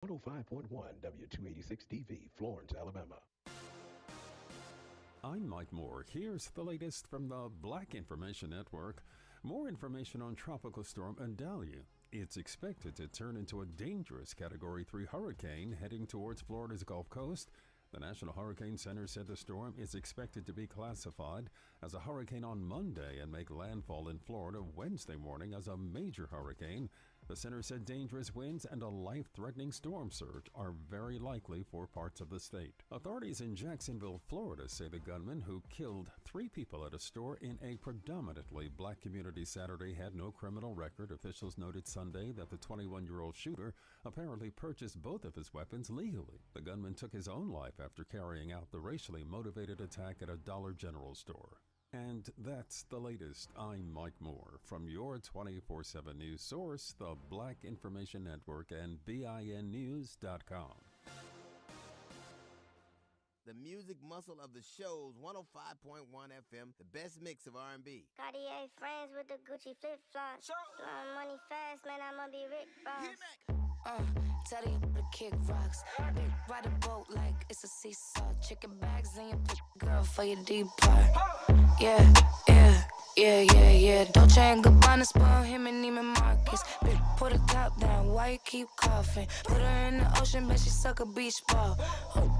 105.1 W286 TV, Florence, Alabama. I'm Mike Moore. Here's the latest from the Black Information Network. More information on Tropical Storm Idalia. It's expected to turn into a dangerous Category 3 hurricane heading towards Florida's Gulf Coast. The National Hurricane Center said the storm is expected to be classified as a hurricane on Monday and make landfall in Florida Wednesday morning as a major hurricane. The center said dangerous winds and a life-threatening storm surge are very likely for parts of the state. Authorities in Jacksonville, Florida say the gunman who killed 3 people at a store in a predominantly black community Saturday had no criminal record. Officials noted Sunday that the 21-year-old shooter apparently purchased both of his weapons legally. The gunman took his own life after carrying out the racially motivated attack at a Dollar General store. And that's the latest. I'm Mike Moore from your 24/7 news source, the Black Information Network and BINnews.com. The music muscle of the show's 105.1 FM, the best mix of R&B. Cartier friends with the Gucci flip-flops. Blowing money fast, man, I'ma be Rick Ross. Tell you to kick rocks. Big ride a boat like it's a seesaw. Chicken bags in your girl for your deep part. Yeah. Dolce and Gabbana spoil him and Neiman Marcus. Big put her top down, why you keep coughing? Put her in the ocean, bet she suck a beach ball.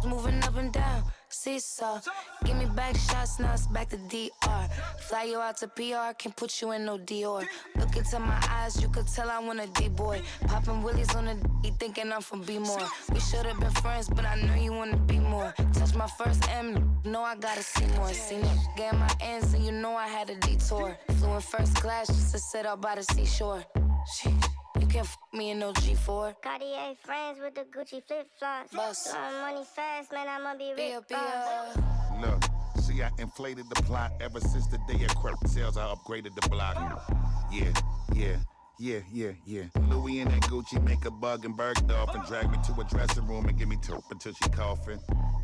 Moving up and down, seesaw. Give me back shots, now it's back to DR. Fly you out to PR, can't put you in no Dior. Look into my eyes, you could tell I want a D-boy. Popping willies on the D, thinking I'm from B-more. We should've been friends, but I know you wanna be more. Touch my first M, know I gotta see more. Seen it, get my ends, and you know I had a detour. Flew in first class just to sit out by the seashore. Shit. You can't me in no G4. Cartier friends with the Gucci flip-flops. Bust. Blowing money fast, man, I'ma be Rick Be Ross. Look, see, I inflated the plot ever since the day of crap sales. I upgraded the block. Yeah. Louis and that Gucci make a bug and Bergdorf and drag me to a dressing room and give me top until she coughing.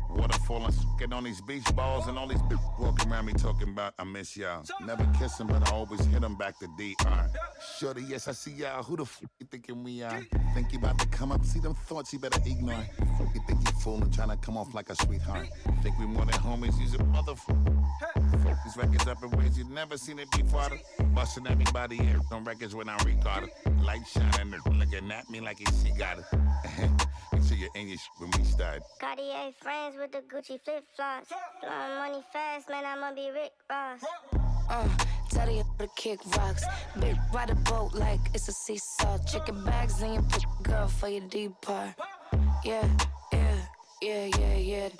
Water falling, get on these beach balls and all these bitches walking around me talking about I miss y'all. Never kiss them, but I always hit them back to DR. Shorty, yes, I see y'all. Who the f you thinking we are? Think you about to come up, see them thoughts you better ignore. You think you fooling, trying to come off like a sweetheart. Think we more than homies, use a motherfucker. These records up in ways you've never seen it before. Busting everybody here on records when I record it. Light shining, looking at me like she got it. Make sure you're in your when we start. Cartier friends with the Gucci flip-flops. Blowing money fast, man, I'ma be Rick Ross. Tell you to kick rocks. Big ride a boat like it's a seesaw. Chicken bags in your girl for your deep part. Yeah.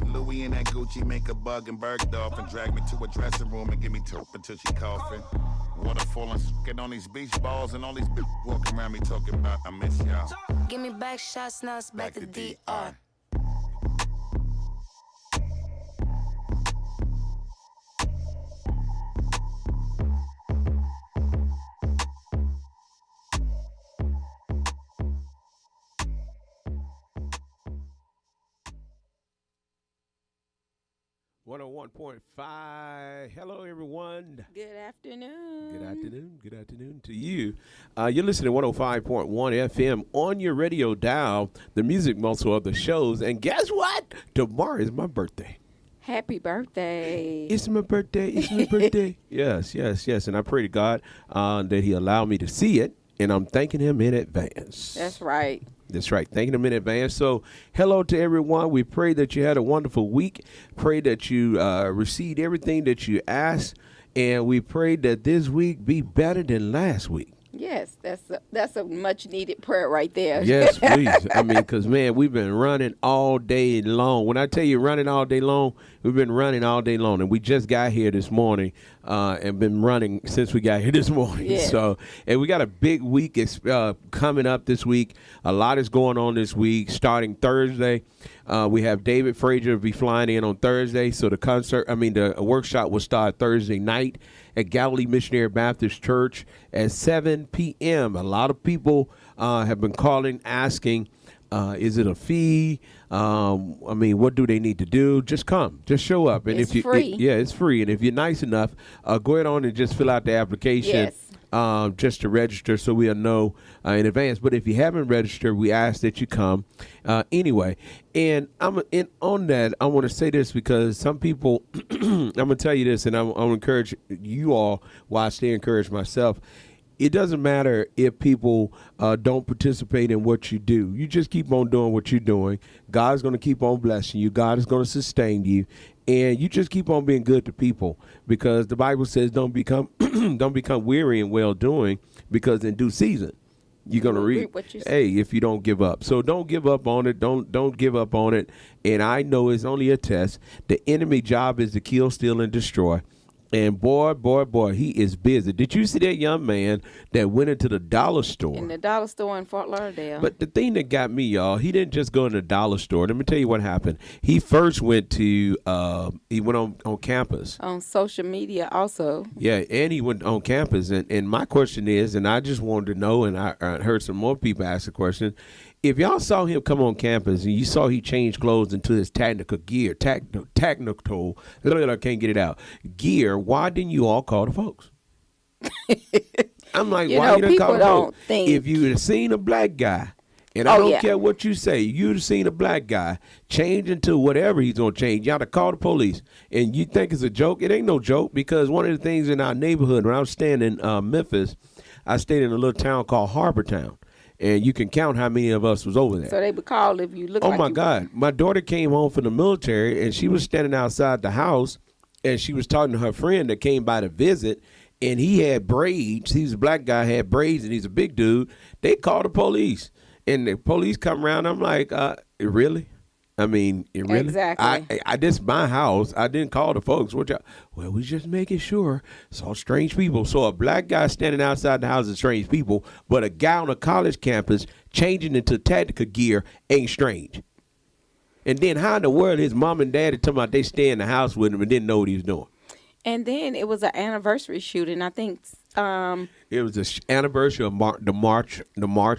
Louis and that Gucci make a bug and Bergdorf and drag me to a dressing room and give me top until she coughing. Water falling, get on these beach balls and all these bitches walking around me talking about I miss y'all. Give me back shots, now it's back to DR. 101.5. Hello, everyone. Good afternoon. Good afternoon to you. You're listening to 105.1 FM on your radio dial, the music muscle of the shows. And guess what? Tomorrow is my birthday. Happy birthday. It's my birthday. Yes. And I pray to God that he allowed me to see it, and I'm thanking him in advance. That's right. Thanking him in advance. So, hello to everyone. We pray that you had a wonderful week. Pray that you received everything that you asked. And we pray that this week be better than last week. Yes, that's a much needed prayer right there. Yes, please. I mean, because, man, we've been running all day long. When I tell you running all day long, we've been running all day long. And we just got here this morning and been running since we got here this morning. Yes. So, and we got a big week coming up this week. A lot is going on this week. Starting Thursday, we have David Frazier be flying in on Thursday. So the workshop will start Thursday night at Galilee Missionary Baptist Church at 7 p.m. A lot of people have been calling, asking, is it a fee? What do they need to do? Just come. Just show up. And it's free. It's free. And if you're nice enough, go ahead on and just fill out the application. Yes. just to register so we'll know in advance. But if you haven't registered, we ask that you come anyway. And on that, I want to say this because some people, I'm going to tell you this, and I'm going to encourage you all while I stay encouraged myself. It doesn't matter if people don't participate in what you do. You just keep on doing what you're doing. God's going to keep on blessing you. God is going to sustain you. And you just keep on being good to people, because the Bible says don't become don't become weary in well doing, because in due season you're gonna reap. If you don't give up, so don't give up on it. Don't give up on it. And I know it's only a test. The enemy job is to kill, steal, and destroy. And boy, he is busy. Did you see that young man that went into the dollar store? In the dollar store in Fort Lauderdale. But the thing that got me, y'all, he didn't just go in the dollar store. Let me tell you what happened. He first went to, he went on campus. On social media also. Yeah, and he went on campus. And my question is, and I just wanted to know, and I heard some more people ask the question, if y'all saw him come on campus and you saw he changed clothes into his technical gear, I can't get it out, gear, why didn't you all call the folks? I'm like, why you didn't call the folks? If you had seen a black guy, and I don't care what you say, you'd have seen a black guy change into whatever he's going to change, you ought to call the police. And you think it's a joke? It ain't no joke, because one of the things in our neighborhood, when I was staying in Memphis, I stayed in a little town called Harbor Town. And you can count how many of us was over there. So they would call if you look like my God. My daughter came home from the military, and she was standing outside the house, and she was talking to her friend that came by to visit, and he had braids. He's a black guy, had braids, and he's a big dude. They called the police, and the police come around. I'm like, really? I mean, really? Exactly. This is my house. I didn't call the folks. Well, we just making sure. Saw strange people. So a black guy standing outside the house is strange people, but a guy on a college campus changing into tactical gear ain't strange. And then how in the world his mom and daddy talking about they stay in the house with him and didn't know what he was doing? And then it was an anniversary shooting. I think it was the anniversary of the march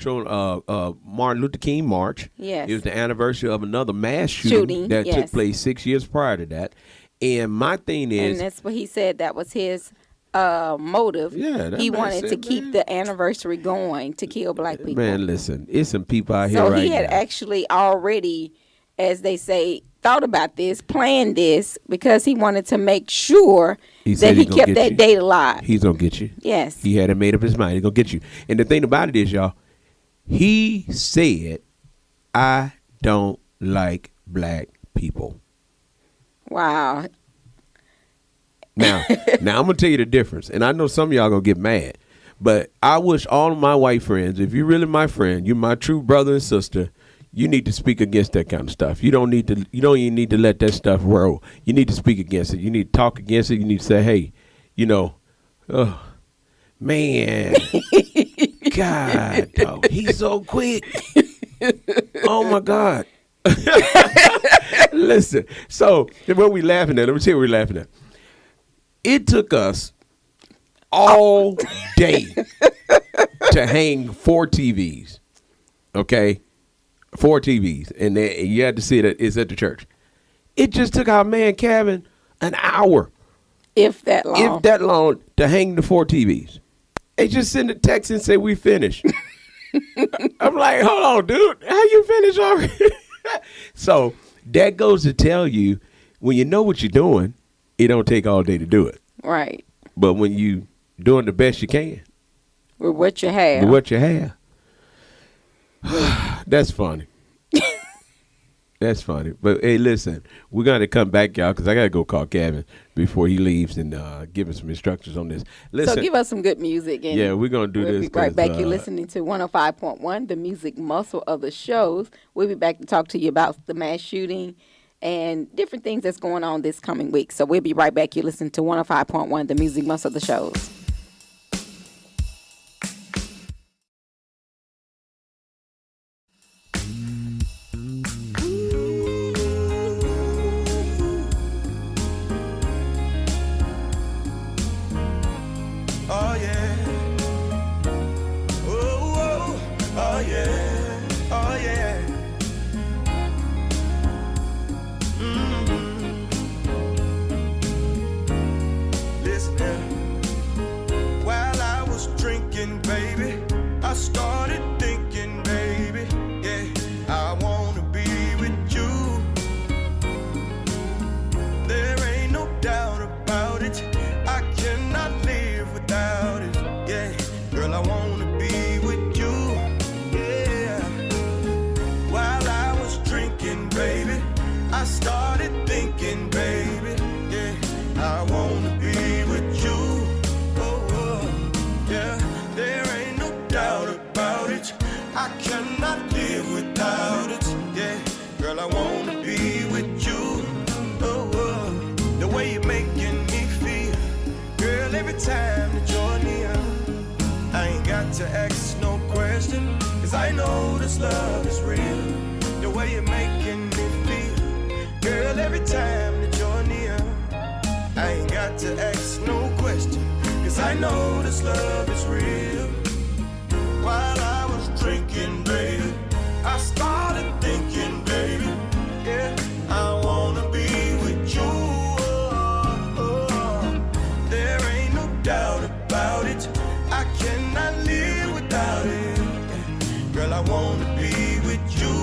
on Martin Luther King March. Yes. It was the anniversary of another mass shooting that took place 6 years prior to that. And my thing is, and that's what he said. That was his motive. Yeah, he wanted to keep the anniversary going to kill black people. Man, listen, it's some people out here. So right he had now. actually already, as they say, thought about this, planned this, because he wanted to make sure that he kept that date alive. He's gonna get you. Yes. He had made up his mind. He's gonna get you. And the thing about it is, y'all, he said, I don't like black people. Wow. Now I'm gonna tell you the difference. And I know some of y'all gonna get mad, but I wish all of my white friends, if you're really my friend, you're my true brother and sister, you need to speak against that kind of stuff. You don't even need to let that stuff roll. You need to speak against it. You need to talk against it. You need to say, hey, man, God, dog, he's so quick. Oh my God. Listen, so what we laughing at, let me tell you what we're laughing at. It took us all day to hang 4 TVs, okay? 4 TVs, and you had to see that it's at the church. It just took our man Kevin an hour, if that long, to hang the 4 TVs. They just send a text and say we finished. I'm like, hold on, dude, how you finished already? So that goes to tell you, when you know what you're doing, it don't take all day to do it. Right. But when you doing the best you can with what you have. That's funny. That's funny. But hey, listen, we're going to come back, y'all, because I got to go call Kevin before he leaves and give him some instructions on this. Listen, so give us some good music. And yeah, we're going to do we'll this. Be right back. You're listening to 105.1, the music muscle of the shows. We'll be back to talk to you about the mass shooting and different things that's going on this coming week. So we'll be right back. You're listening to 105.1, the music muscle of the shows. time that you're near, I ain't got to ask no question, 'cause I know this love is real. The way you're making me feel, girl, every time that you're near, I ain't got to ask no question, 'cause I know this love is real. While I was drinking, baby, I started thinking, baby, yeah, I wanna be with you. There ain't no doubt about it, I cannot live without it. Girl, I wanna be with you.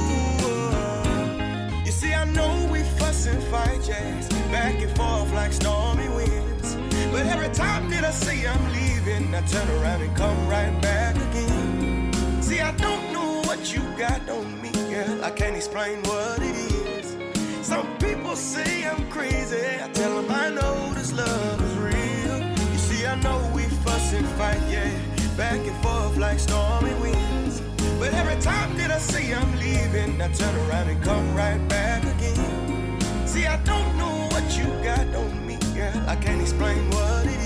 You see, I know we fuss and fight, yes, back and forth like stormy winds. But every time that I say I'm leaving, I turn around and come right back again. See, I don't know what you got on me, girl, I can't explain what it is. Some people say I'm crazy, I tell them I know this love is real. You see, I know we fuss and fight, yeah, back and forth like stormy winds. But every time that I say I'm leaving, I turn around and come right back again. See, I don't know what you got on me, girl, I can't explain what it is.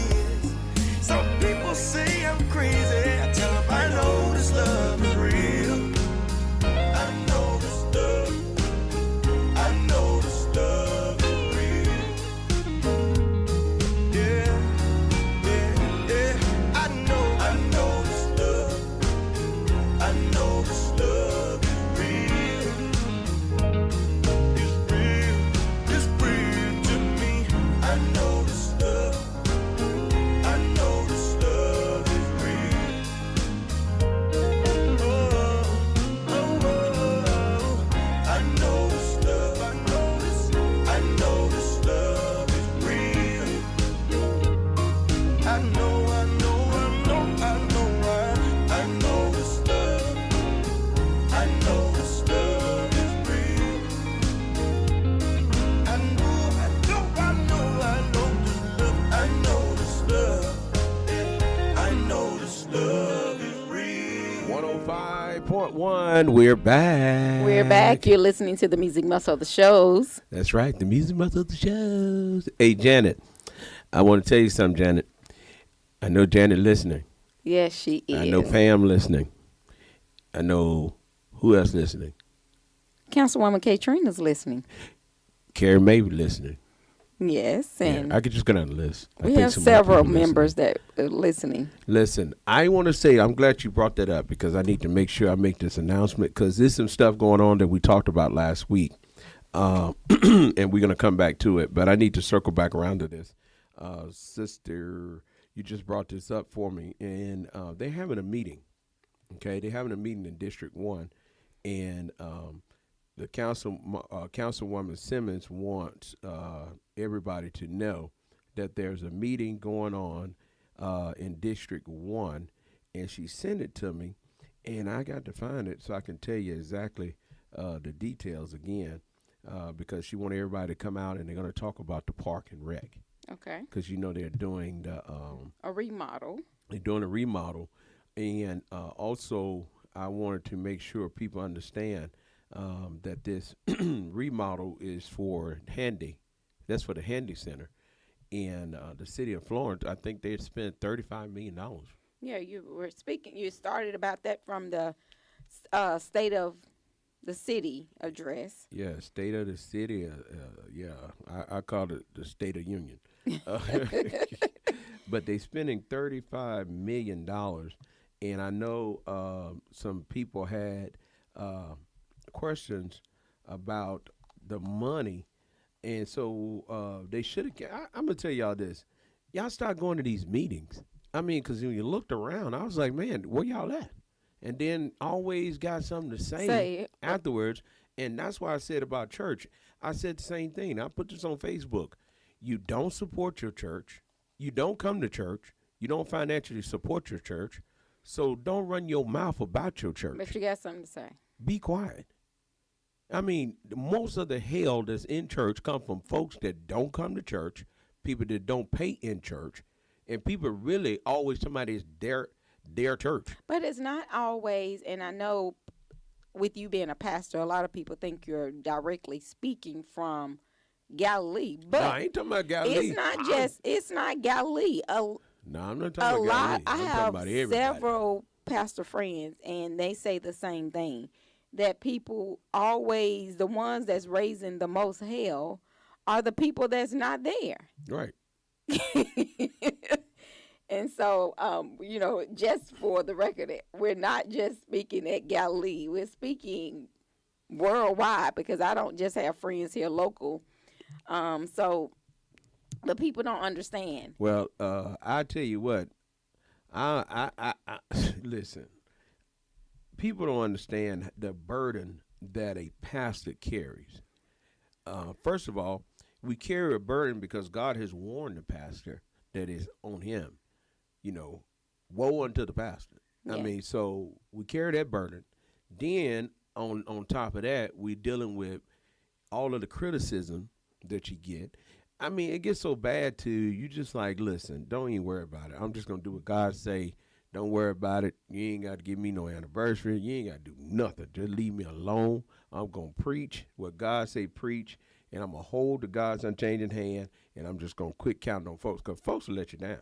Some people say I'm crazy, I tell them I know this love is real. I know this love, I know this love is real. Yeah, yeah, yeah, I know this love, I know this love is real. It's real, it's real to me. I know this love, I know this love is real. Oh, oh, oh, I know this love, I know this love is real. I know this love, I know this love is real. I know this love, I know this love, yeah, I know this love is real. 105.1, we're back. We're back. You're listening to the Music Muscle of the Shows. That's right, the Music Muscle of the Shows. Hey, Janet, I want to tell you something, Janet. I know Janet listening. Yes, she is. I know Pam listening. I know who else listening. Councilwoman Katrina's listening. Carrie May listening. Yes, and Yeah, I could just go down the list. I we think have some more several people members listening. that are listening. Listen, I want to say I'm glad you brought that up because I need to make sure I make this announcement because there's some stuff going on that we talked about last week, and we're going to come back to it. But I need to circle back around to this. Sister, you just brought this up for me, and they're having a meeting. Okay, they're having a meeting in District 1, and the Councilwoman Simmons wants everybody to know that there's a meeting going on in District 1, and she sent it to me, and I got to find it so I can tell you exactly the details again because she wanted everybody to come out, and they're going to talk about the park and rec. Okay. Because, you know, they're doing a remodel. They're doing a remodel, and also I wanted to make sure people understand that this remodel is for Handy. That's for the Handy Center. And the city of Florence, I think they spent $35 million. Yeah, you were speaking. You started about that from the State of the City address. Yeah, State of the City. Yeah, I call it the State of Union. But they spending $35 million. And I know some people had questions about the money. And so they should have. I'm going to tell y'all this. Y'all start going to these meetings. I mean, because when you looked around, I was like, man, where y'all at? And then always got something to say afterwards. And that's why I said about church. I said the same thing. I put this on Facebook. You don't support your church. You don't come to church. You don't financially support your church. So don't run your mouth about your church. But you got something to say. Be quiet. I mean, most of the hell that's in church come from folks that don't come to church, people that don't pay in church, and people really always somebody's their church. But it's not always, and I know with you being a pastor, a lot of people think you're directly speaking from Galilee. But no, I ain't talking about Galilee. It's not Galilee. No, I'm not talking about Galilee. I I'm have talking about everybody. several pastor friends, and they say the same thing, that people always, the ones that's raising the most hell are the people that's not there. Right. And so, just for the record, we're not just speaking at Galilee. We're speaking worldwide, because I don't just have friends here local. So the people don't understand. Well, I tell you what, I listen. People don't understand the burden that a pastor carries. First of all, we carry a burden because God has warned the pastor that is on him. Woe unto the pastor. Yeah. I mean, so we carry that burden. Then on top of that, we're dealing with all of the criticism that you get. I mean, it gets so bad to you just like, listen, don't even worry about it. I'm just going to do what God say. Don't worry about it. You ain't got to give me no anniversary. You ain't got to do nothing. Just leave me alone. I'm going to preach what God say preach, and I'm going to hold the God's unchanging hand, and I'm just going to quit counting on folks, because folks will let you down.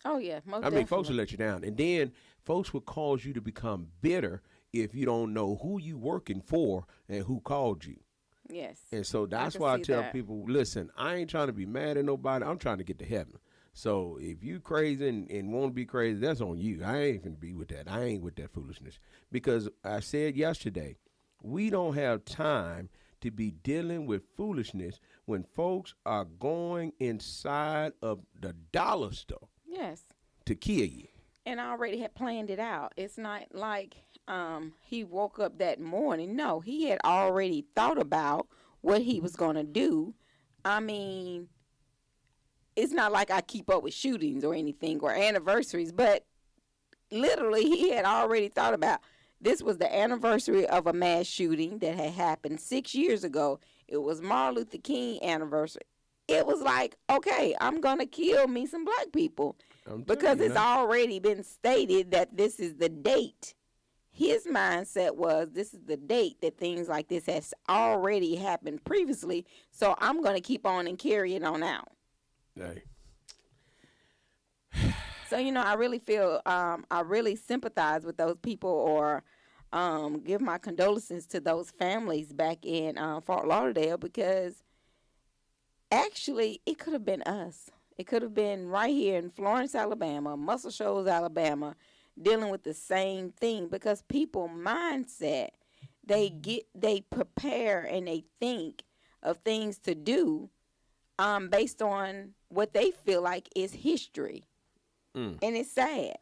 Oh, yeah, most I mean, folks will let you down. And then folks will cause you to become bitter if you don't know who you working for and who called you. Yes. And so that's why I tell people, listen, I ain't trying to be mad at nobody. I'm trying to get to heaven. So if you crazy and want to be crazy, that's on you. I ain't going to be with that. I ain't with that foolishness. Because I said yesterday, we don't have time to be dealing with foolishness when folks are going inside of the dollar store. Yes. To kill you. And I already had planned it out. It's not like he woke up that morning. No, he had already thought about what he was going to do. I mean, it's not like I keep up with shootings or anything or anniversaries, but literally he had already thought about, this was the anniversary of a mass shooting that had happened 6 years ago. It was Martin Luther King anniversary. It was like, okay, I'm going to kill me some black people because it's already been stated that this is the date. His mindset was, this is the date that things like this has already happened previously, so I'm going to keep on and carry it on out. Hey. So, I really feel, I really sympathize with those people, or give my condolences to those families back in Fort Lauderdale, because actually, it could have been us. It could have been right here in Florence, Alabama, Muscle Shoals, Alabama, dealing with the same thing, because people mindset, they prepare and they think of things to do based on what they feel like is history. And it's sad.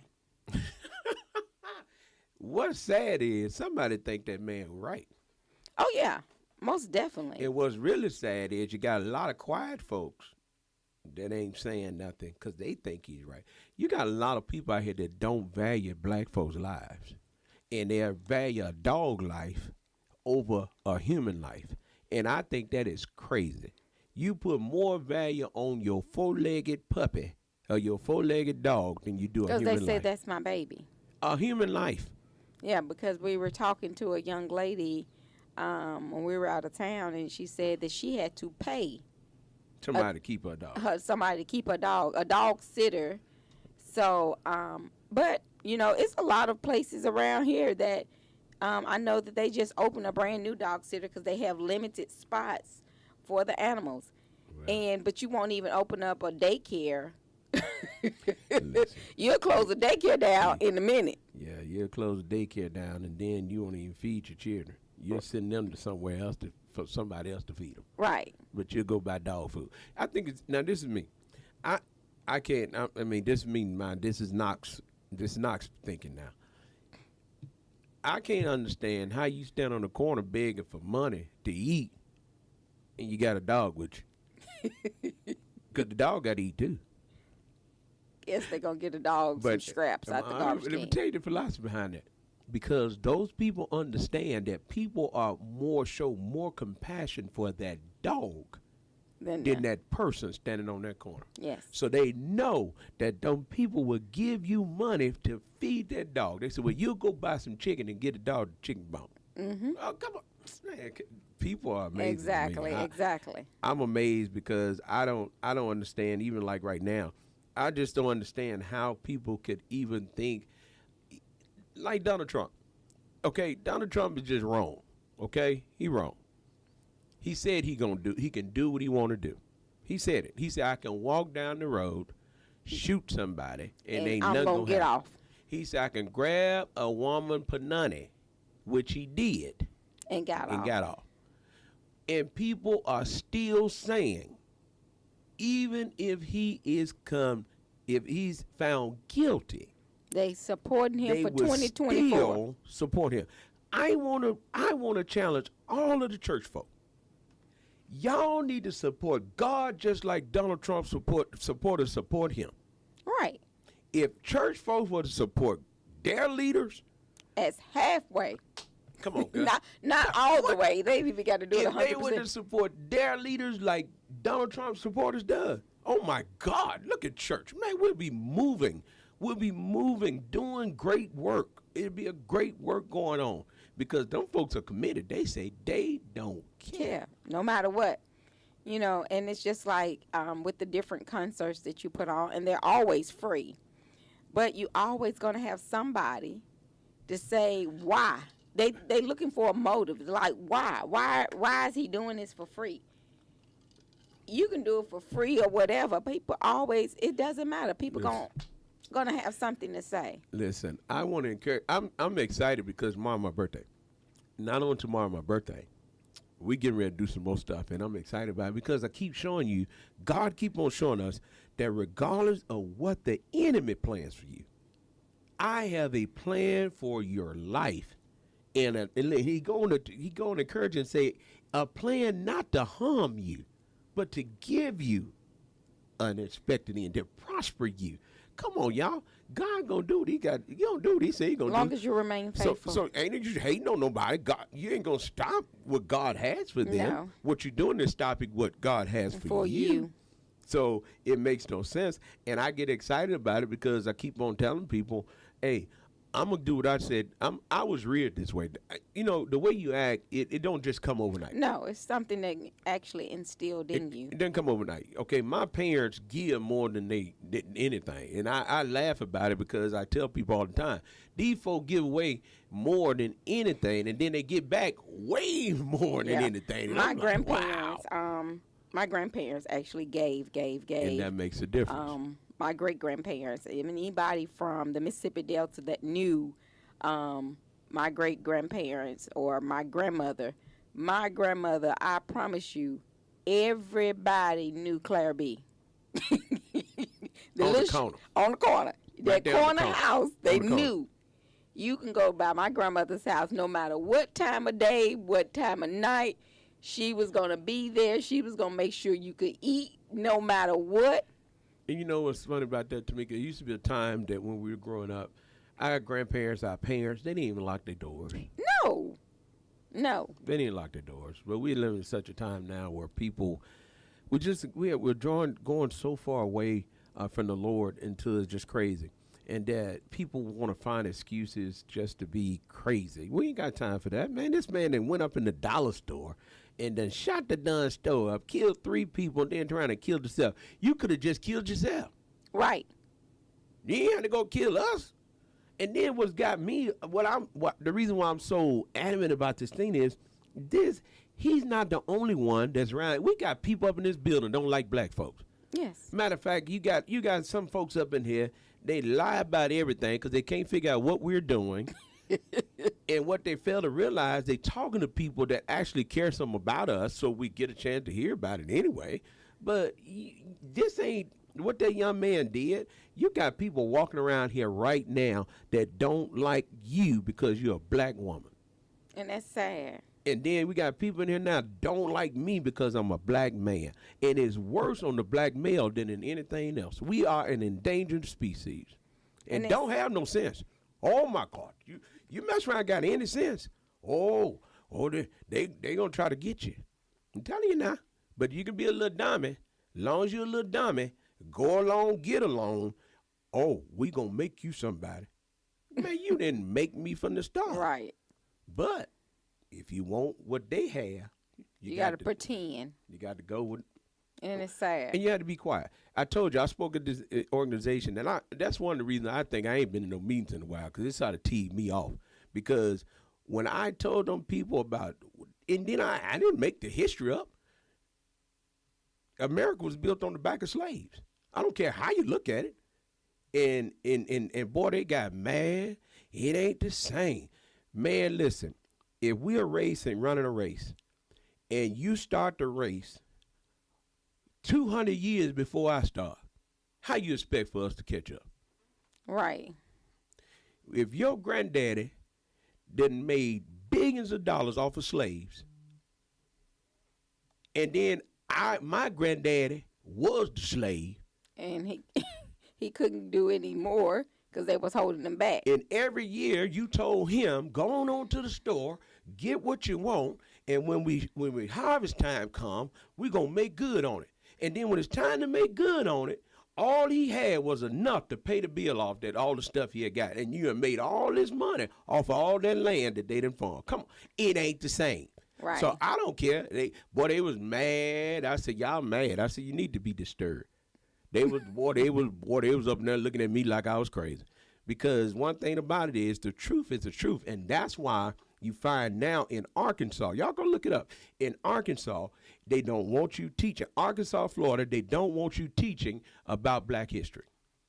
What's sad is somebody think that man right. Oh, yeah. Most definitely. And what's really sad is you got a lot of quiet folks that ain't saying nothing because they think he's right. You got a lot of people out here that don't value black folks' lives. And they value a dog life over a human life. And I think that is crazy. You put more value on your four-legged puppy or your four-legged dog than you do a human life. Because they say that's my baby. A human life. Yeah, because we were talking to a young lady when we were out of town, and she said that she had to pay somebody to keep her dog. Somebody to keep her dog, a dog sitter. So, but, it's a lot of places around here that I know that they just opened a brand new dog sitter because they have limited spots for the animals. Right. But you won't even open up a daycare. You'll close the daycare down in a minute. Yeah, you'll close the daycare down, and then you won't even feed your children. You'll send them to somewhere else for somebody else to feed them. Right. But you'll go buy dog food. I think now this is me. I can't. I mean, this is me. This is Knox. This is Knox thinking now. I can't understand how you stand on the corner begging for money to eat, and you got a dog with you. Because the dog got to eat too. Guess they're going to get a dog some scraps out the garbage can. Let me tell you the philosophy behind that. Because those people understand that people are show more compassion for that dog than that person standing on that corner. Yes. So they know that them people will give you money to feed that dog. They say, well, you'll go buy some chicken and get a dog a chicken bone. Mm-hmm. Oh, come on. Man, people are amazing. Exactly, exactly. I'm amazed because I don't understand, even like right now, I just don't understand how people could even think like Donald Trump. Okay, Donald Trump is just wrong. Okay, he wrong. He said he can do what he want to do. He said it. He said I can walk down the road, shoot somebody, and ain't I'm nothing gonna get happen. off. He said I can grab a woman punani, which he did And got off. And people are still saying, even if he's found guilty, They supporting him they for will 2024. still support him. I wanna challenge all of the church folk. Y'all need to support God just like Donald Trump supporters support him. Right. If church folks were to support their leaders, As halfway. come on, girl. Not all the way. They even got to do it If 100%. they were to support their leaders like Donald Trump supporters does, oh my God, look at church. Man, we'll be moving. We'll be moving, doing great work. It'll be a great work going on because them folks are committed. They say they don't care. Yeah, no matter what. You know, and it's just like with the different concerts that you put on, and they're always free. But you always going to have somebody to say why. They looking for a motive. Like, why? Why is he doing this for free? You can do it for free or whatever. People always, it doesn't matter. People gonna have something to say. Listen, I want to encourage. I'm excited because tomorrow's my birthday. Not only tomorrow my birthday, we getting ready to do some more stuff, and I'm excited about it because I keep showing you, God keep on showing us that regardless of what the enemy plans for you, I have a plan for your life, and he going to encourage and say a plan not to harm you, but to give you an expected end, to prosper you. Come on, y'all. God gonna do what he got. You don't do what he said he gonna do. As long as you remain faithful. So ain't it you hating on nobody? God, you ain't gonna stop what God has for them. No. What you're doing is stopping what God has for you. So it makes no sense. And I get excited about it because I keep on telling people, hey, I'm gonna do what I said. I was reared this way. You know, the way you act, it don't just come overnight. No, it's something that actually instilled in you. It doesn't come overnight. Okay, my parents give more than they did anything. And I laugh about it because I tell people all the time, these folk give away more than anything, and then they get back way more than anything. And My I'm like, grandparents, wow. My grandparents actually gave. And that makes a difference. My great-grandparents, anybody from the Mississippi Delta that knew my great-grandparents or my grandmother, I promise you, everybody knew Claire B. On the corner. On the corner. Right That there on the corner corner. house, they On the corner. knew. You can go by my grandmother's house no matter what time of day, what time of night. She was going to be there. She was going to make sure you could eat no matter what. And you know what's funny about that, Tamika? It used to be a time that when we were growing up, our grandparents, our parents, they didn't even lock their doors. No. They didn't lock their doors. But we live in such a time now where people, we're going so far away from the Lord until it's just crazy. And that people want to find excuses just to be crazy. We ain't got time for that, man. This man that went up in the dollar store and then shot the darn store up, killed 3 people, and then trying to kill himself. You could have just killed yourself. Right. You ain't had to go kill us. And then what's got me, the reason why I'm so adamant about this thing is he's not the only one that's around. We got people up in this building don't like black folks. Yes. Matter of fact, you got some folks up in here, they lie about everything because they can't figure out what we're doing. And what they fail to realize, they talking to people that actually care something about us, so we get a chance to hear about it anyway. But this ain't what that young man did. You got people walking around here right now that don't like you because you're a black woman. And that's sad. And then we got people in here now don't like me because I'm a black man. And it's worse on the black male than in anything else. We are an endangered species and don't have no sense. Oh, my God. You mess around got any sense? They going to try to get you. I'm telling you now. But you can be a little dummy. As long as you're a little dummy, go along, get along. Oh, we going to make you somebody. Man, you didn't make me from the start. Right. But if you want what they have, you got to pretend. You got to go with And it's sad. And you had to be quiet. I told you, I spoke at this organization, and that's one of the reasons I think I ain't been in no meetings in a while, because it's sort of teed me off. Because when I told them people about, and then I didn't make the history up. America was built on the back of slaves. I don't care how you look at it. And boy, they got mad. It ain't the same. Man, listen, if we're running a race, and you start the race 200 years before I start, how you expect for us to catch up? Right. If your granddaddy done made billions of dollars off of slaves, and then my granddaddy was the slave, and he couldn't do any more because they was holding him back. And every year you told him, go on to the store, get what you want, and when we harvest time come, we gonna make good on it. And then when it's time to make good on it, all he had was enough to pay the bill off that all the stuff he had got. And you have made all this money off of all that land that they done farmed. Come on, it ain't the same. Right. So I don't care. They was mad. I said, y'all mad. I said, you need to be disturbed. They was up there looking at me like I was crazy. Because one thing about it is the truth is the truth. And that's why you find now in Arkansas, y'all go look it up. In Arkansas, they don't want you teaching. Arkansas, Florida, they don't want you teaching about black history.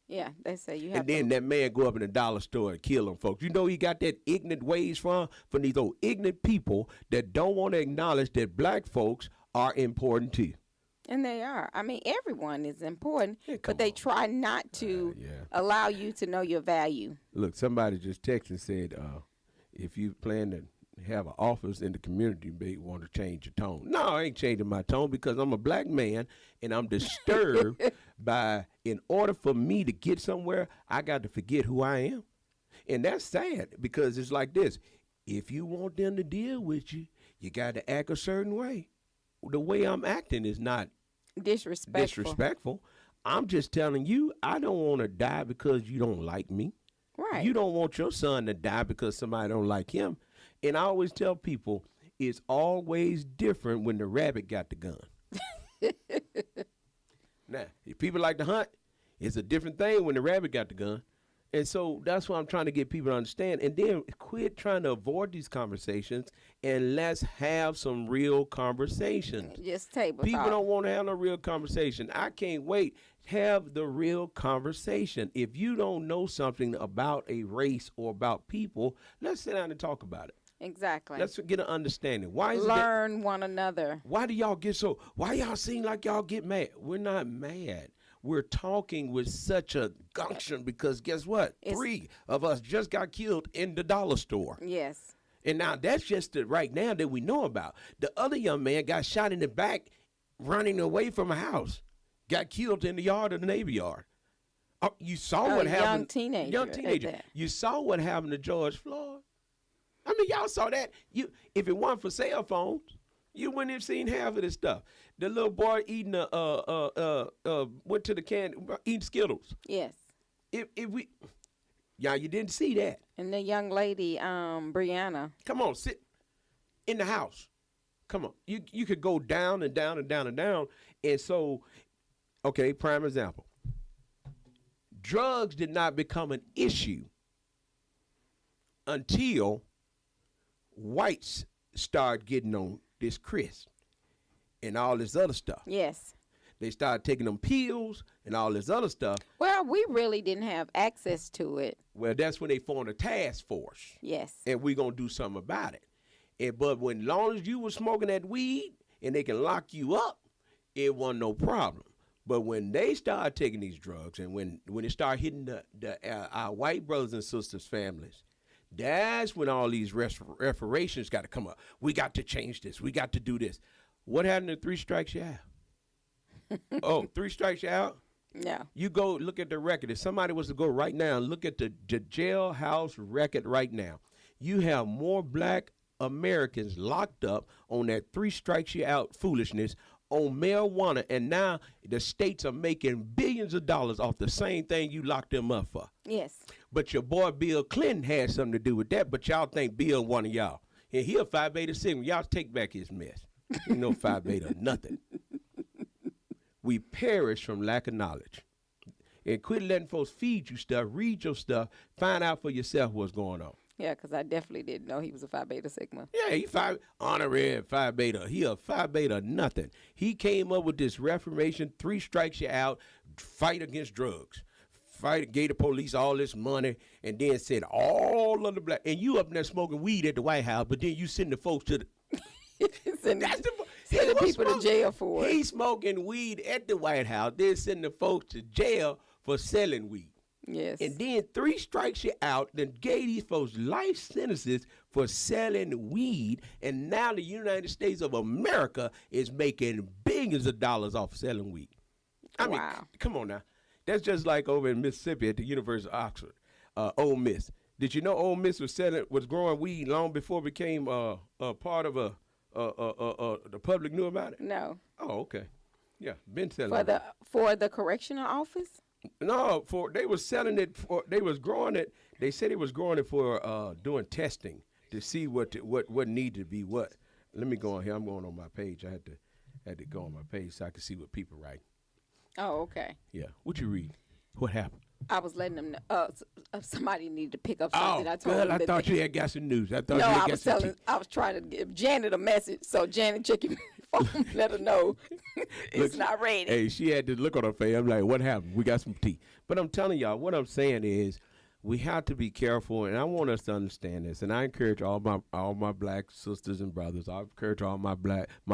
Yeah, they say you have and then that man go up in the dollar store and kill them folks. You know he got that ignorant ways from these old ignorant people that don't want to acknowledge that black folks are important to you. And they are. I mean, everyone is important, but they try not to allow you to know your value. Look, somebody just texted and said, if you plan to have an office in the community, you may want to change your tone. No, I ain't changing my tone because I'm a black man and I'm disturbed by, in order for me to get somewhere, I got to forget who I am. And that's sad because it's like this. If you want them to deal with you, you got to act a certain way. The way I'm acting is not disrespectful. I'm just telling you, I don't want to die because you don't like me. Right. You don't want your son to die because somebody don't like him. And I always tell people, it's always different when the rabbit got the gun. Now, if people like to hunt, it's a different thing when the rabbit got the gun. And so that's what I'm trying to get people to understand. And then quit trying to avoid these conversations and let's have some real conversations. Just table People talk. don't want to have no real conversation. I can't wait. Have the real conversation. If you don't know something about a race or about people, let's sit down and talk about it. Exactly. Let's get an understanding. Why is Learn one another. Why do y'all get so? Why y'all seem like y'all get mad? We're not mad. We're talking with such a gumption because guess what? 3 of us just got killed in the dollar store. Yes. And now that's just the right now that we know about. The other young man got shot in the back running away from a house. Got killed in the yard of the Navy Yard. You saw what happened. Young teenager. You saw what happened to George Floyd. I mean, y'all saw that. If it weren't for cell phones, you wouldn't have seen half of this stuff. The little boy eating went to the can eating Skittles. Yes. You didn't see that. And the young lady, Brianna. Come on, sit in the house. Come on. You could go down and down and down and down. And so, okay, prime example. Drugs did not become an issue until whites started getting on this Chris and all this other stuff. Yes. They started taking them pills and all this other stuff. Well, we really didn't have access to it. Well, that's when they formed a task force. Yes. And we're going to do something about it. But when long as you were smoking that weed and they can lock you up, it wasn't no problem. But when they started taking these drugs and when it started hitting our white brothers and sisters' families, that's when all these reparations got to come up. We got to change this. We got to do this. What happened to 3 strikes you out? Oh, 3 strikes you out? No. You go look at the record. If somebody was to go right now and look at the jailhouse record right now, you have more black Americans locked up on that 3 strikes you out foolishness on marijuana, and now the states are making billions of dollars off the same thing you locked them up for. Yes. But your boy Bill Clinton had something to do with that, but y'all think Bill one of y'all. And he a Phi Beta Sigma. Y'all take back his mess. You know Phi Beta nothing. We perish from lack of knowledge. And quit letting folks feed you stuff. Read your stuff. Find out for yourself what's going on. Yeah, because I definitely didn't know he was a Phi Beta Sigma. Yeah, he honorary Phi Beta. He a Phi Beta nothing. He came up with this reformation, 3 strikes you out, fight against drugs. Fight, gave the police all this money, and then said all of the black, and you up there smoking weed at the White House, but then you send the folks to the sending people to jail for it. He's smoking weed at the White House, then sending the folks to jail for selling weed. Yes. And then 3 strikes you out, then gave these folks life sentences for selling weed, and now the United States of America is making billions of dollars off selling weed. I mean, come on now. That's just like over in Mississippi at the University of Oxford, Ole Miss. Did you know Ole Miss was growing weed long before it became a part of the public knew about it? No. Oh, okay. Yeah, been selling for the correctional office? No, they was selling it they was growing it. They said they was growing it for doing testing to see what needed to be what. Let me go on here. I'm going on my page. I had to go on my page so I could see what people write. Oh, okay. Yeah. What you read? What happened? I was letting them know somebody needed to pick up something. I told them I thought you had got some news. I was trying to give Janet a message, so Janet check your phone, let her know it's not ready. Hey, she had to look on her face. I'm like, what happened? We got some tea. But I'm telling y'all, what I'm saying is we have to be careful, and I want us to understand this. And I encourage all my black sisters and brothers. I encourage all my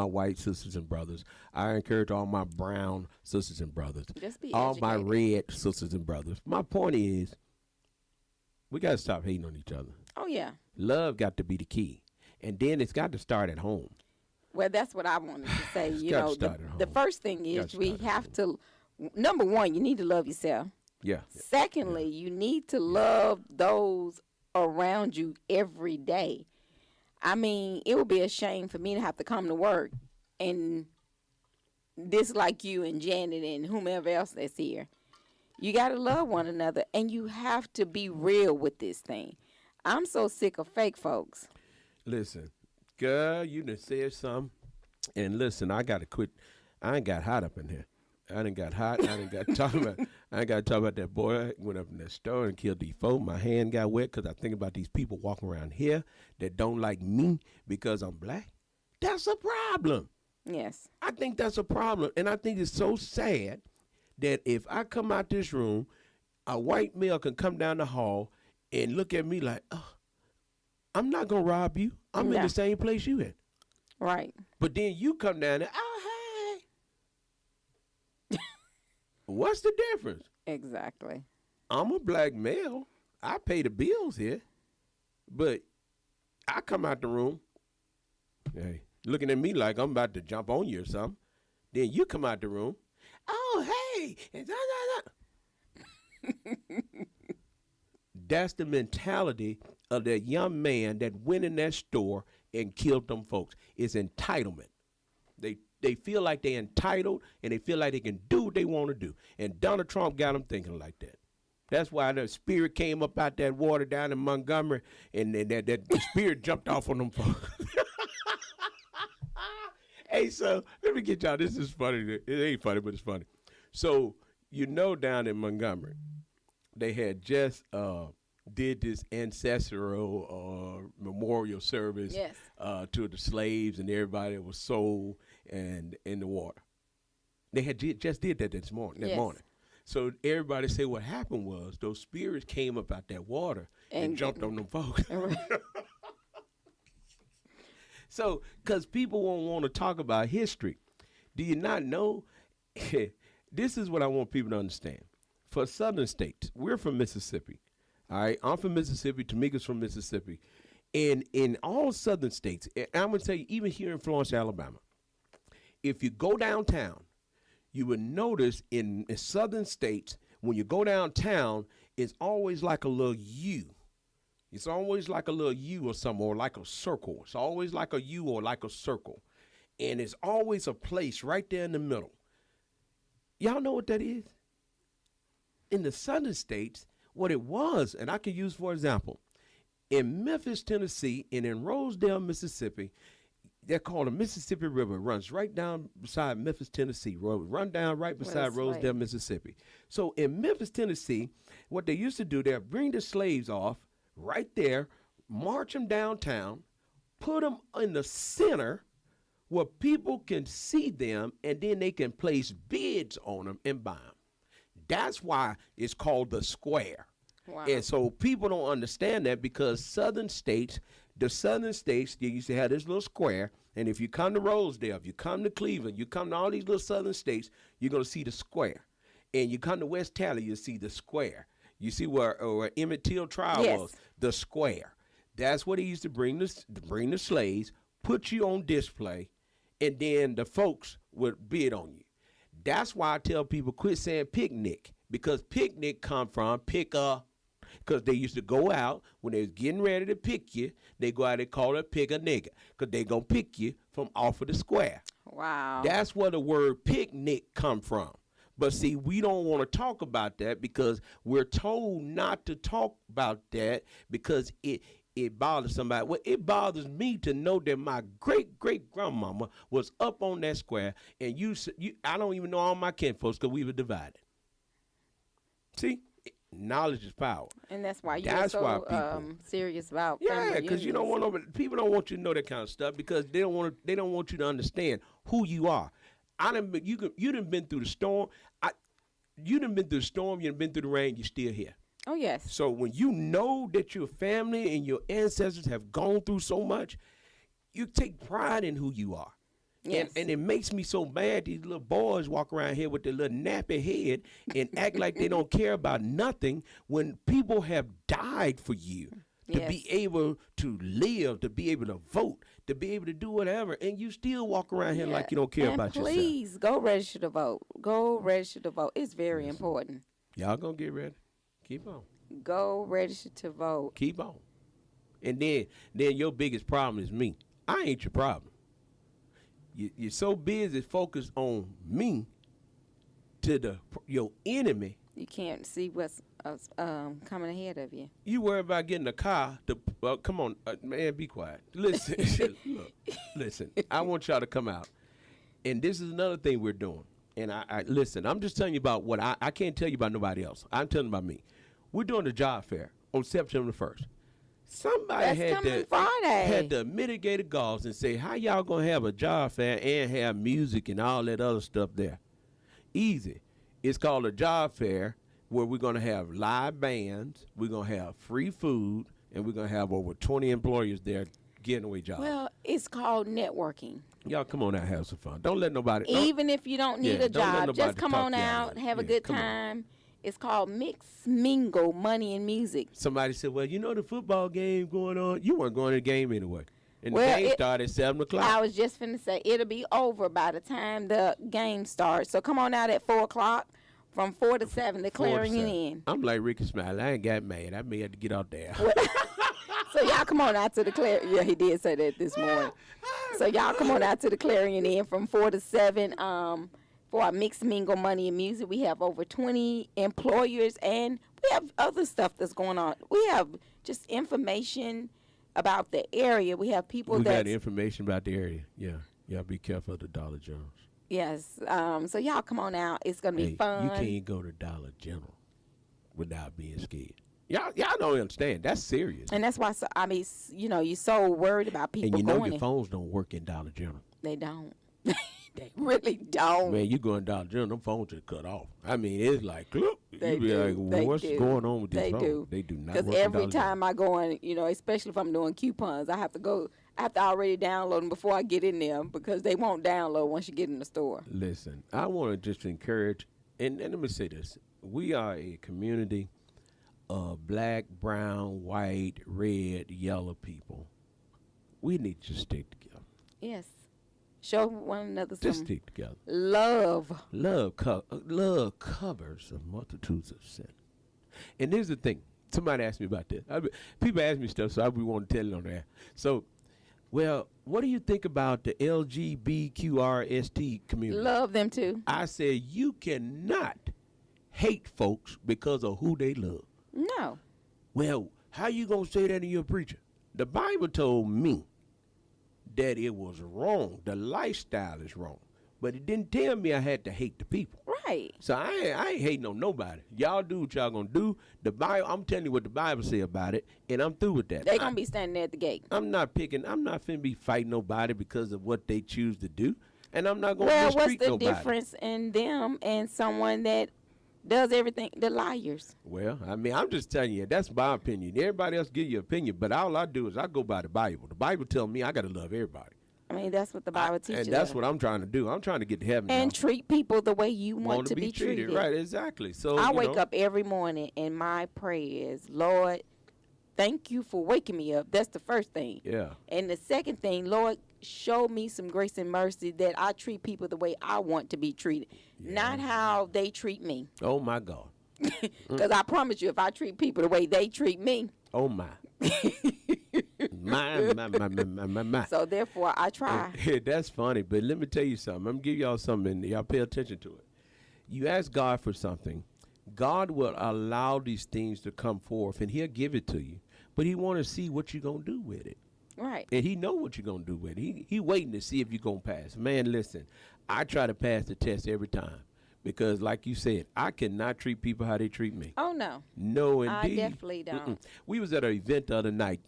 white sisters and brothers. I encourage all my brown sisters and brothers. Just be all educated. My red sisters and brothers. My point is, we got to stop hating on each other. Oh, yeah. Love got to be the key. And then it's got to start at home. Well, that's what I wanted to say. You know, the first thing is we have to, number one, you need to love yourself. Yeah. Secondly, you need to love those around you every day. I mean, it would be a shame for me to have to come to work and dislike you and Janet and whomever else that's here. You got to love one another, and you have to be real with this thing. I'm so sick of fake folks. Listen, girl, you done said something. And listen, I got to quit. I ain't got hot up in here. I done got hot. I ain't got to talk about that boy went up in that store and killed these folks. My hand got wet because I think about these people walking around here that don't like me because I'm black. That's a problem. Yes. I think that's a problem. And I think it's so sad that if I come out this room, a white male can come down the hall and look at me like, oh, I'm not going to rob you. I'm in the same place you in. Right. But then you come down there, oh, hey. What's the difference? Exactly. I'm a black male. I pay the bills here. But I come out the room, hey, looking at me like I'm about to jump on you or something. Then you come out the room, oh, hey. That's the mentality of that young man that went in that store and killed them folks. It's entitlement. They feel like they're entitled, and they feel like they can do what they want to do. And Donald Trump got them thinking like that. That's why the spirit came up out that water down in Montgomery, and that spirit jumped off on them folks. Hey, so let me get y'all. This is funny. It ain't funny, but it's funny. So, down in Montgomery, they had just did this ancestral memorial service to the slaves and everybody that was sold and in the water. They had just did that morning. So everybody said what happened was those spirits came up out that water and jumped on them folks. So, because people won't want to talk about history. Do you not know? This is what I want people to understand. For southern states, we're from Mississippi. All right, I'm from Mississippi. Tamika's from Mississippi. And in all southern states, and I'm going to tell you, even here in Florence, Alabama, if you go downtown, you would notice in southern states, when you go downtown, it's always like a little U. It's always like a little U or something, or like a circle. It's always like a U or like a circle. And it's always a place right there in the middle. Y'all know what that is? In the southern states, what it was, and I can use for example, in Memphis, Tennessee, and in Rosedale, Mississippi, they're called the Mississippi River. It runs right down beside Memphis, Tennessee. Run down right beside Rosedale, Mississippi. So in Memphis, Tennessee, what they used to do, they'll bring the slaves off right there, march them downtown, put them in the center where people can see them, and then they can place bids on them and buy them. That's why it's called the square. Wow. And so people don't understand that because the southern states, they used to have this little square, and if you come to Rosedale, if you come to Cleveland, you come to all these little southern states, you're going to see the square. And you come to West Tally, you see the square. You see where Emmett Till trial was, the square. That's what he used to bring the slaves, put you on display, and then the folks would bid on you. That's why I tell people quit saying picnic, because picnic come from pick a, because they used to go out when they was getting ready to pick you. They go out and call it pick a nigga, because they gonna pick you from off of the square. Wow. That's where the word picnic come from. But see, we don't want to talk about that because we're told not to talk about that because it bothers somebody. Well, it bothers me to know that my great-great-grandmama was up on that square, and I don't even know all my kinfolks because we were divided. See? Knowledge is power. And that's why you're so serious about family Yeah, because you don't want people don't want you to know that kind of stuff because they don't want you to understand who you are. You done been through the storm. You done been through the storm. You done been through the rain. You're still here. Oh yes. So when you know that your family and your ancestors have gone through so much, you take pride in who you are. Yes. And it makes me so mad these little boys walk around here with their little nappy head and act like they don't care about nothing when people have died for you to be able to live, to be able to vote, to be able to do whatever, and you still walk around here like you don't care about yourself. Please go register to vote. Go register to vote. It's very important. Y'all gonna get ready. Keep on. Go register to vote. Keep on. And then your biggest problem is me. I ain't your problem. You're so busy focused on me to your enemy. You can't see what's coming ahead of you. You worry about getting a car. Come on, man, be quiet. Listen, look, listen. I want y'all to come out. And this is another thing we're doing. And I listen, I'm just telling you about what I can't tell you about nobody else. I'm telling you about me. We're doing the job fair on September 1st. Somebody had the mitigated goals and say, how y'all going to have a job fair and have music and all that other stuff there? Easy. It's called a job fair where we're going to have live bands, we're going to have free food, and we're going to have over 20 employers there getting away jobs. Well, it's called networking. Y'all come on out and have some fun. Don't let nobody. Even if you don't need a job, just come on out, have a good time. It's called Mix Mingle Money and Music. Somebody said, well, you know the football game going on. You weren't going to the game anyway. And the game started at 7 o'clock. I was just finna say, it'll be over by the time the game starts. So come on out at 4 o'clock. From 4 to 7, declaring you in. I'm like Ricky Smiley. I ain't got mad. I may have to get out there. So y'all come on out to the Clarion. Yeah, he did say that this morning. So y'all come on out to the Clarion Inn from 4 to 7 for our Mixed Mingle Money and Music. We have over 20 employers, and we have other stuff that's going on. We have just information about the area. We have people We got information about the area. Yeah. Y'all be careful of the Dollar Jones. Yes. So y'all come on out. It's going to be fun. You can't go to Dollar General without being scared. Y'all don't understand. That's serious. And that's why, you're so worried about people going. And your phones don't work in Dollar General. They don't. They really don't. Man, you go in Dollar General, them phones are cut off. I mean, it's like, look. You be like, what's going on with these phones? They do not work in Dollar General. Because every time I go in, especially if I'm doing coupons, I have to already download them before I get in there because they won't download once you get in the store. Listen, I want to just encourage, and let me say this. We are a community of black, brown, white, red, yellow people. We need to stick together. Yes. Show one another some just stick together. Love. Love covers a multitudes of sin. And here's the thing. Somebody asked me about this. People ask me stuff, so I be want to tell it on there. So, well, what do you think about the LGBTQRST community? Love them too. I said you cannot hate folks because of who they love. No. Well, how you going to say that in your preacher? The Bible told me that it was wrong. The lifestyle is wrong. But it didn't tell me I had to hate the people. Right. So I ain't hating on nobody. Y'all do what y'all gonna do. The Bible, I'm telling you what the Bible say about it, and I'm through with that. They're going to be standing there at the gate. I'm not finna be fighting nobody because of what they choose to do. And I'm not going to Well, what's mistreat the nobody. difference in them and someone that does everything, the liars? Well, I mean, I'm just telling you, that's my opinion. Everybody else give you opinion, but all I do is I go by the Bible. The Bible tells me I got to love everybody. I mean, that's what the Bible teaches. And that's us. what I'm trying to do. I'm trying to get to heaven. And y'all. treat people the way you want to be treated. Right, exactly. So I wake up every morning and my prayer is, Lord, thank you for waking me up. That's the first thing. Yeah. And the second thing, Lord, show me some grace and mercy that I treat people the way I want to be treated, not how they treat me. Oh, my God. Because I promise you, if I treat people the way they treat me. Oh, my. my. So, therefore, I try. That's funny, but let me tell you something. I'm going to give y'all something, and y'all pay attention to it. You ask God for something, God will allow these things to come forth, and he'll give it to you. But he want to see what you're going to do with it. Right. And he know what you're going to do with it. He waiting to see if you're going to pass. Man, listen, I try to pass the test every time. Because, like you said, I cannot treat people how they treat me. Oh, no. No, indeed. I definitely don't. We was at an event the other night.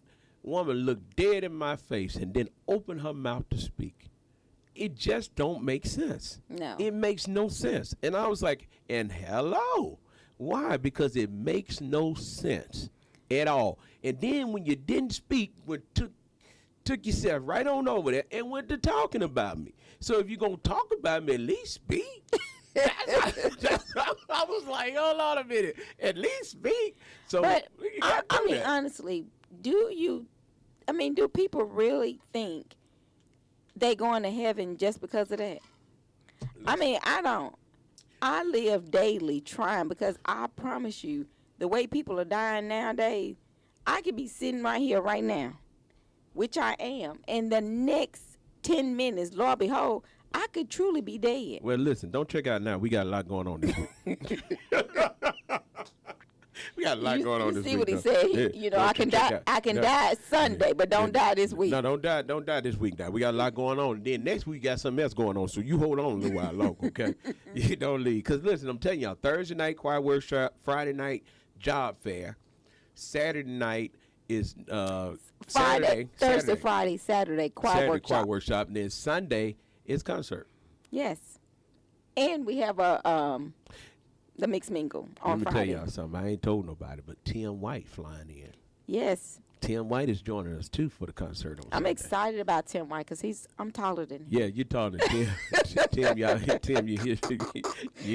Woman looked dead in my face and then opened her mouth to speak. It just don't make sense. No. It makes no sense. And I was like, and hello. Why? Because it makes no sense at all. And then when you didn't speak, took yourself right on over there and went to talking about me. So if you're going to talk about me, at least speak. I was like, hold on a minute. At least speak. So, but I mean, honestly, do people really think they going to heaven just because of that? I mean, I don't. I live daily trying, because I promise you, the way people are dying nowadays, I could be sitting right here right now, which I am, and the next 10 minutes, Lord behold, I could truly be dead. Well, listen, don't check out now. We got a lot going on this week. We got a lot going on this week. You see what he said? I can die. I can die Sunday, but don't die this week. No, don't die this week. Now we got a lot going on. And then next week we got something else going on. So you hold on a little while longer, okay? You don't leave. Because listen, I'm telling y'all, Thursday night choir workshop, Friday night job fair, Saturday night is Thursday, Friday, Saturday choir workshop, and then Sunday is concert. Yes, and we have the mixed mingle on Friday. Let me tell y'all something. I ain't told nobody, but Tim White flying in. Yes. Tim White is joining us too for the concert on I'm Sunday. excited about Tim White because I'm taller than him. Yeah, you're taller than Tim. Tim, you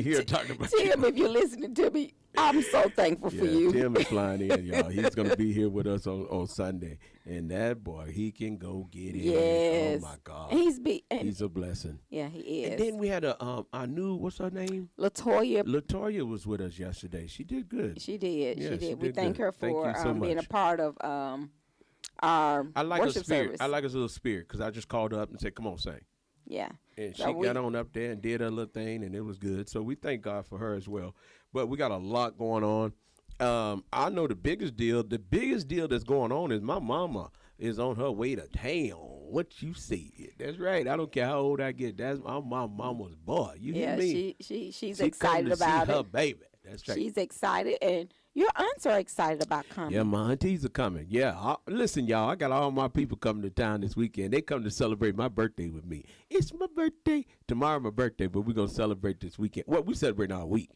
hear talking about Tim. If you're listening to me, I'm so thankful for you. Tim is flying in, y'all. He's going to be here with us on Sunday. And that boy, he can go get it. Yes. Oh, my God. He's a blessing. Yeah, he is. And then we had our new, what's her name? Latoya. Latoya was with us yesterday. She did good. She did. Yeah, she did. She we did thank good. her for being a part of our I like worship her spirit. service. I like her little spirit because I just called her up and said, come on, sing. Yeah. And she got on up there and did her little thing, and it was good. So we thank God for her as well. But we got a lot going on. I know the biggest deal that's going on is my mama is on her way to town. What you see? That's right. I don't care how old I get. That's my mama's boy. You hear me? She's excited about see it. Her baby. That's right. She's excited, and your aunts are excited about coming. Yeah, my aunties are coming. Yeah, listen, y'all. I got all my people coming to town this weekend. They come to celebrate my birthday with me. It's my birthday. Tomorrow my birthday, but we're gonna celebrate this weekend. Well, we celebrating all week.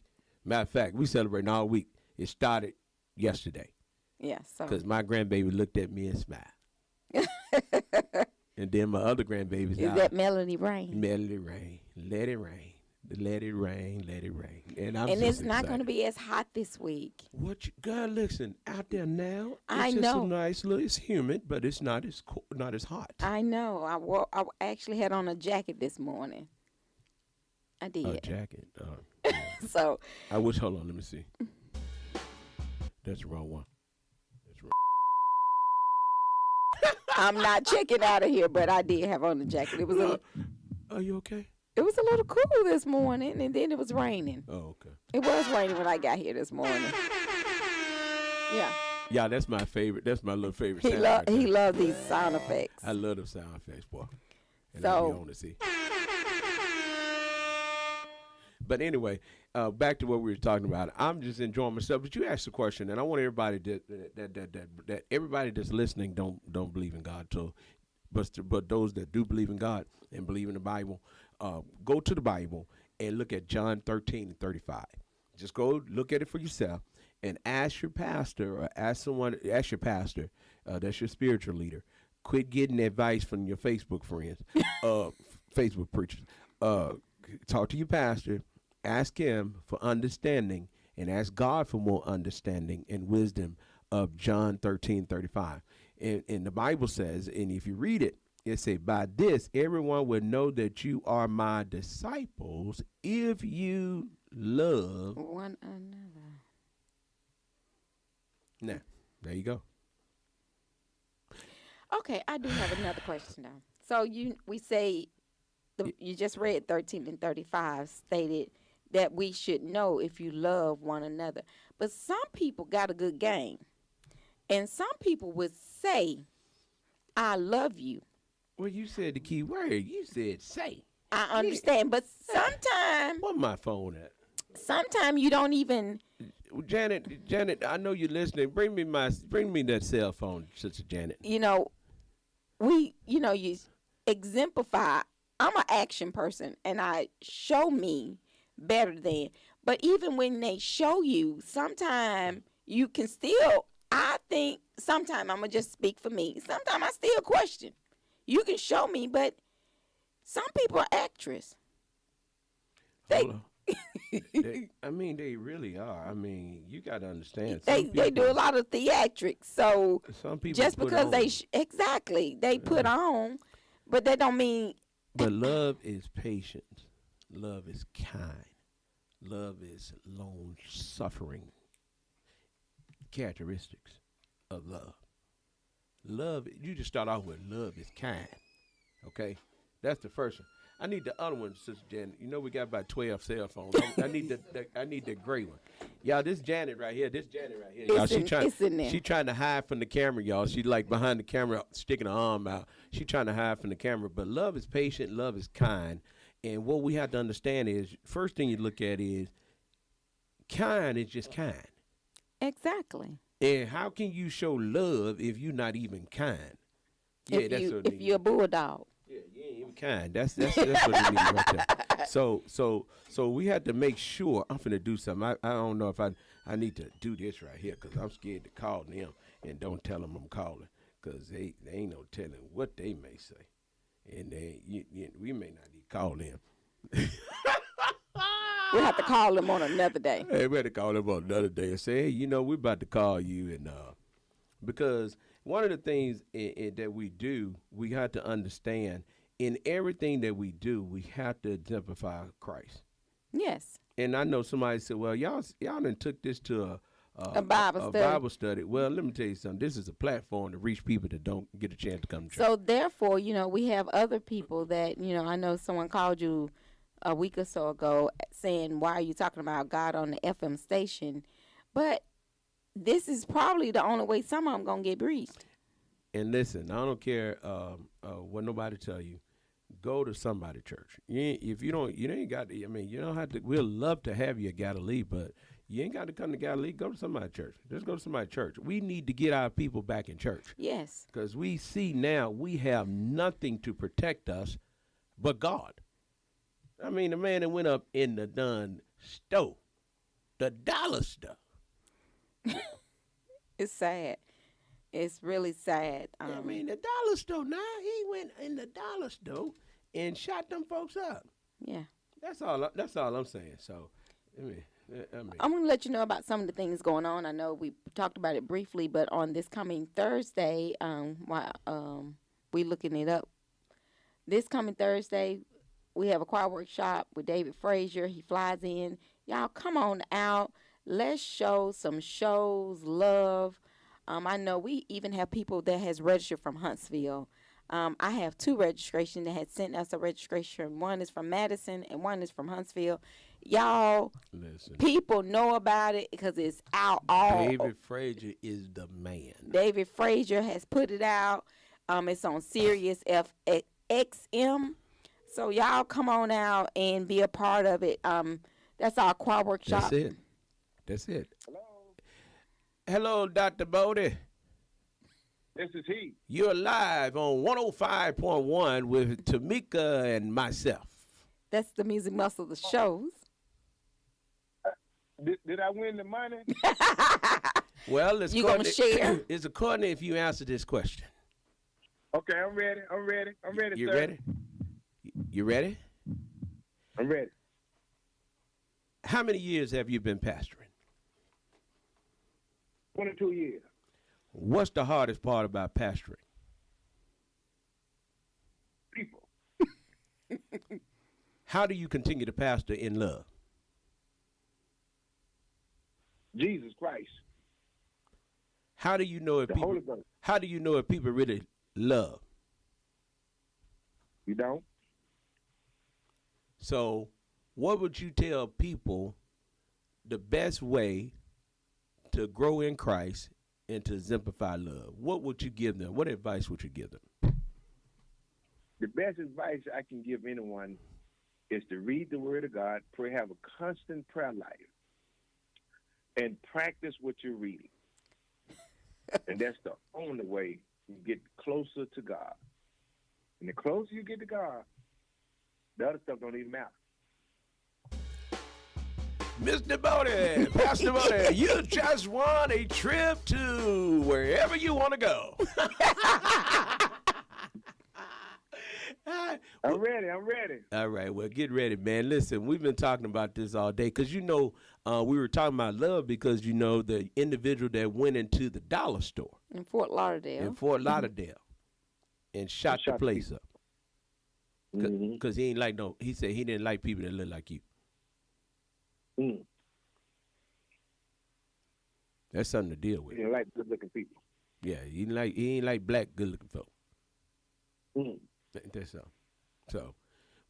Matter of fact, we celebrating all week. It started yesterday. Yeah, so because my grandbaby looked at me and smiled. And then my other grandbabies. Is that Melody Rain? Melody Rain. Let it rain. Let it rain, let it rain. And it's not going to be as hot this week. Girl, listen, out there now, it's just a nice little, it's humid, but it's not as hot. I know. I actually had on a jacket this morning. I did. A jacket. Yeah. So. Hold on, let me see. That's the wrong one. I'm not checking out of here, but I did have on a jacket. It was Are you okay? It was a little cool this morning, and then it was raining. Oh, okay. It was raining when I got here this morning. Yeah. Yeah, that's my favorite. That's my little favorite. He sound love right there. he love these sound effects. I love them sound effects, boy. And So- I be on to see. But anyway, back to what we were talking about. I'm just enjoying myself. But you asked the question, and I want everybody that everybody that's listening don't believe in God. So, but those that do believe in God and believe in the Bible, go to the Bible and look at John 13:35. Just go look at it for yourself and ask your pastor or ask your pastor, that's your spiritual leader. Quit getting advice from your Facebook friends, Facebook preachers. Talk to your pastor. Ask him for understanding and ask God for more understanding and wisdom of John 13:35. And the Bible says, and if you read it, it says, by this, everyone will know that you are my disciples if you love One another. Now, there you go. Okay, I do have another question now. So we say you just read 13 and 35 stated that we should know if you love one another. But some people got a good game. And some people would say, I love you. Well, you said the key word. You said say. I understand, but sometimes Where my phone at? Sometimes you don't even. Janet, I know you're listening. Bring me that cell phone, Sister Janet. You exemplify. I'm an action person, and I show me better than. But even when they show you, sometimes you can still. I think sometimes I'm gonna just speak for me. Sometimes I still question. You can show me, but some people are actors. Hold on. They really are. I mean, you got to understand. They do a lot of theatrics. So some people just put because on. they put on, but that don't mean. But love is patience. Love is kind. Love is long suffering. Characteristics of love. Love. You just start off with love is kind. Okay, that's the first one. I need the other one, Sister Janet. You know we got about 12 cell phones. I need the gray one. Y'all, this Janet right here. Y'all, she trying to hide from the camera, y'all. She like behind the camera, sticking her arm out. She trying to hide from the camera. But love is patient. Love is kind. And what we have to understand is, first thing you look at is, kind is just kind. Exactly. And how can you show love if you're not even kind? Yeah, if you're a bulldog. Yeah, you ain't even kind. That's what it means right there. So we had to make sure. I'm finna do something. I don't know if I need to do this right here because I'm scared to call them and don't tell them I'm calling because they ain't no telling what they may say, and we may not need to call them. We'll have to call them on another day. Hey, we had to call them on another day and say, hey, we're about to call you, and because one of the things that we do, we have to understand in everything that we do, we have to exemplify Christ. Yes. And I know somebody said, well, y'all done took this to a Bible study. Well, let me tell you something. This is a platform to reach people that don't get a chance to come to church. So therefore, we have other people that, I know someone called you a week or so ago saying, why are you talking about God on the FM station? But this is probably the only way some of them going to get reached. And listen, I don't care what nobody tell you. Go to somebody church. If you ain't got to, you don't have to, we'll love to have you at Galilee, but you ain't got to come to Galilee. Go to somebody's church. Just go to somebody's church. We need to get our people back in church. Yes. Because we see now we have nothing to protect us but God. The man that went up in the done store, the dollar store. It's sad. It's really sad. The dollar store. Now he went in the dollar store and shot them folks up. Yeah. That's all I'm saying. So, I'm going to let you know about some of the things going on. I know we talked about it briefly, but on this coming Thursday, while we looking it up, this coming Thursday, we have a choir workshop with David Frazier. He flies in. Y'all come on out. Let's show some shows, love. I know we even have people that has registered from Huntsville. I have 2 registrations that had sent us a registration. One is from Madison and one is from Huntsville. Y'all, Listen. people know about it because it's out all. David Frazier is the man. David Frazier has put it out. It's on Sirius XM. So y'all come on out and be a part of it. That's our choir workshop. That's it. Hello, Dr. Bodie. This is he. You're live on 105.1 with Tamika and myself. That's the Music Muscle of the shows. Did I win the money? Well, you gonna share? It's according if you answer this question. Okay, I'm ready. I'm ready. I'm ready, You sir. ready? You ready? I'm ready. How many years have you been pastoring? 22 years. What's the hardest part about pastoring? People. How do you continue to pastor in love? Jesus Christ. How do you know if The people? Holy Ghost. How do you know if people really love? You don't? So, what would you tell people the best way to grow in Christ and to exemplify love? What would you give them? What advice would you give them? The best advice I can give anyone is to read the Word of God, pray, have a constant prayer life, and practice what you're reading. And that's the only way you get closer to God. And the closer you get to God, the other stuff don't even matter. Mr. Bodie, Pastor Bodie, you just won a trip to wherever you want to go. I'm ready. I'm ready. All right, well, get ready, man. Listen, we've been talking about this all day because, we were talking about love because, the individual that went into the dollar store. In Fort Lauderdale. And shot the place up. Mm-hmm. Because he said he didn't like people that look like you. Mm. That's something to deal with. You don't like good-looking people. Yeah, he ain't like black good-looking folk. Mm. That's all. So,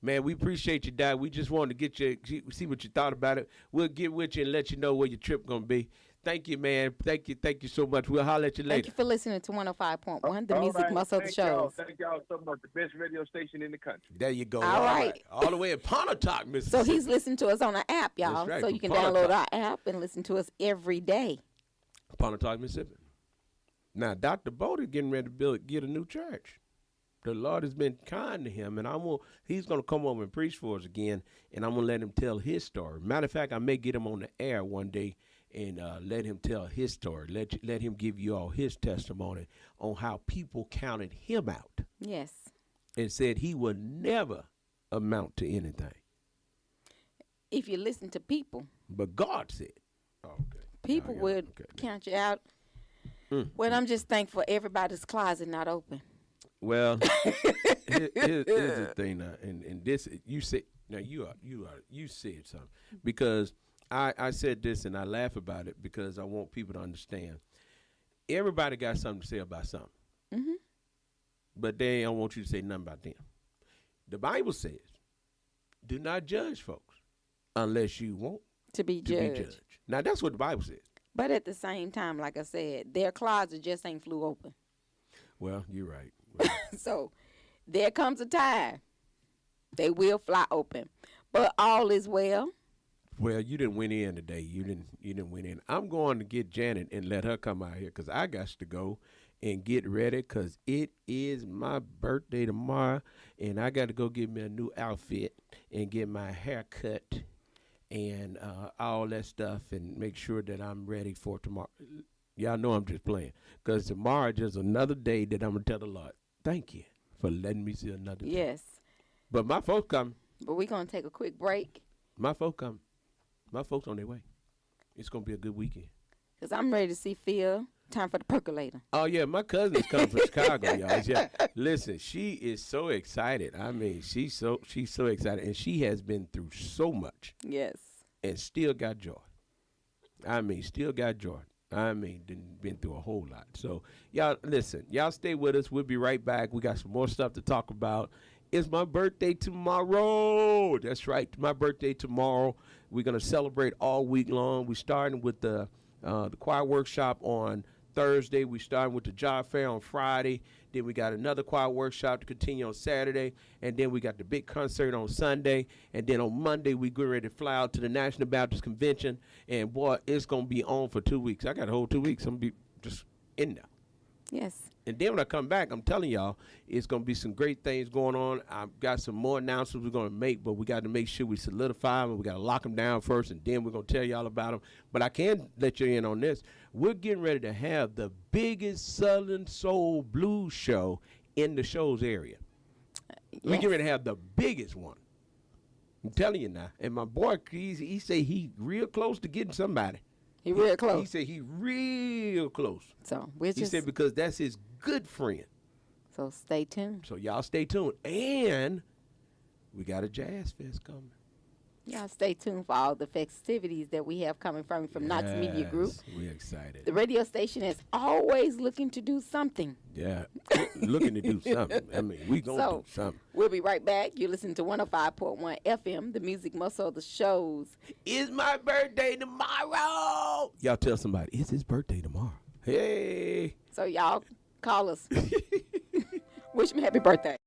man, we appreciate you, Dad. We just wanted to get you, see what you thought about it. We'll get with you and let you know where your trip going to be. Thank you, man. Thank you so much. We'll holler at you later. Thank you for listening to 105.1, the Music Muscle of the shows. Thank y'all so much. The best radio station in the country. There you go. All right. All the way in Pontotoc, Mississippi. So he's listening to us on the app, y'all. That's right, So from you can Pontotoc. download our app and listen to us every day. Pontotoc, Mississippi. Now, Dr. Bodie getting ready to get a new church. The Lord has been kind to him, and he's going to come over and preach for us again, and I'm going to let him tell his story. Matter of fact, I may get him on the air one day and let him tell his story. Let him give you all his testimony on how people counted him out. Yes. And said he would never amount to anything. If you listen to people. But God said. Okay. People would count you out. Well, I'm just thankful everybody's closet not open. Well, here's the thing now, and this you said now you said something because I said this and I laugh about it because I want people to understand. Everybody got something to say about something, but they don't want you to say nothing about them. The Bible says, "Do not judge folks unless you want to be judged." Now that's what the Bible says. But at the same time, like I said, their closet just ain't flew open. Well, you're right. So there comes a time they will fly open, but all is well. Well, you didn't win in today. You didn't win in. I'm going to get Janet and let her come out here because I got to go and get ready because it is my birthday tomorrow, and I got to go get me a new outfit and get my hair cut and all that stuff and make sure that I'm ready for tomorrow. Y'all know I'm just playing because tomorrow is just another day that I'm going to tell the Lord, thank you for letting me see another day. Yes. But my folks come. But we're going to take a quick break. My folks come. My folks on their way. It's going to be a good weekend. Because I'm ready to see Phil. Time for the percolator. Oh, yeah. My cousin's coming from Chicago, y'all. Yeah. Listen, she is so excited. I mean, she's so excited. And she has been through so much. Yes. And still got joy. I mean, still got joy. I mean, been through a whole lot. So, y'all, listen. Y'all stay with us. We'll be right back. We got some more stuff to talk about. It's my birthday tomorrow. That's right. My birthday tomorrow. We're going to celebrate all week long. We're starting with the choir workshop on Thursday. We're starting with the job fair on Friday. Then we got another choir workshop to continue on Saturday. And then we got the big concert on Sunday. And then on Monday, we get ready to fly out to the National Baptist Convention. And, boy, it's going to be on for 2 weeks. I got a whole 2 weeks. I'm going to be just in there. Yes. And then when I come back, I'm telling y'all, it's going to be some great things going on. I've got some more announcements we're going to make, but we got to make sure we solidify them. We got to lock them down first, and then we're going to tell y'all about them. But I can let you in on this. We're getting ready to have the biggest Southern Soul Blues show in the shows area. Yes. We're getting ready to have the biggest one. I'm telling you now. And my boy, he say he real close to getting somebody. He real close. He said he real close. So we're He said because that's his good friend. So stay tuned. So y'all stay tuned. And we got a Jazz Fest coming. Y'all stay tuned for all the festivities that we have coming from Knox Media Group. We're excited. The radio station is always looking to do something. Yeah, looking to do something. I mean, we going to do something. We'll be right back. You're listening to 105.1 FM, the music muscle of the shows. It's my birthday tomorrow. Y'all tell somebody, it's his birthday tomorrow. Hey. So y'all call us. Wish me happy birthday.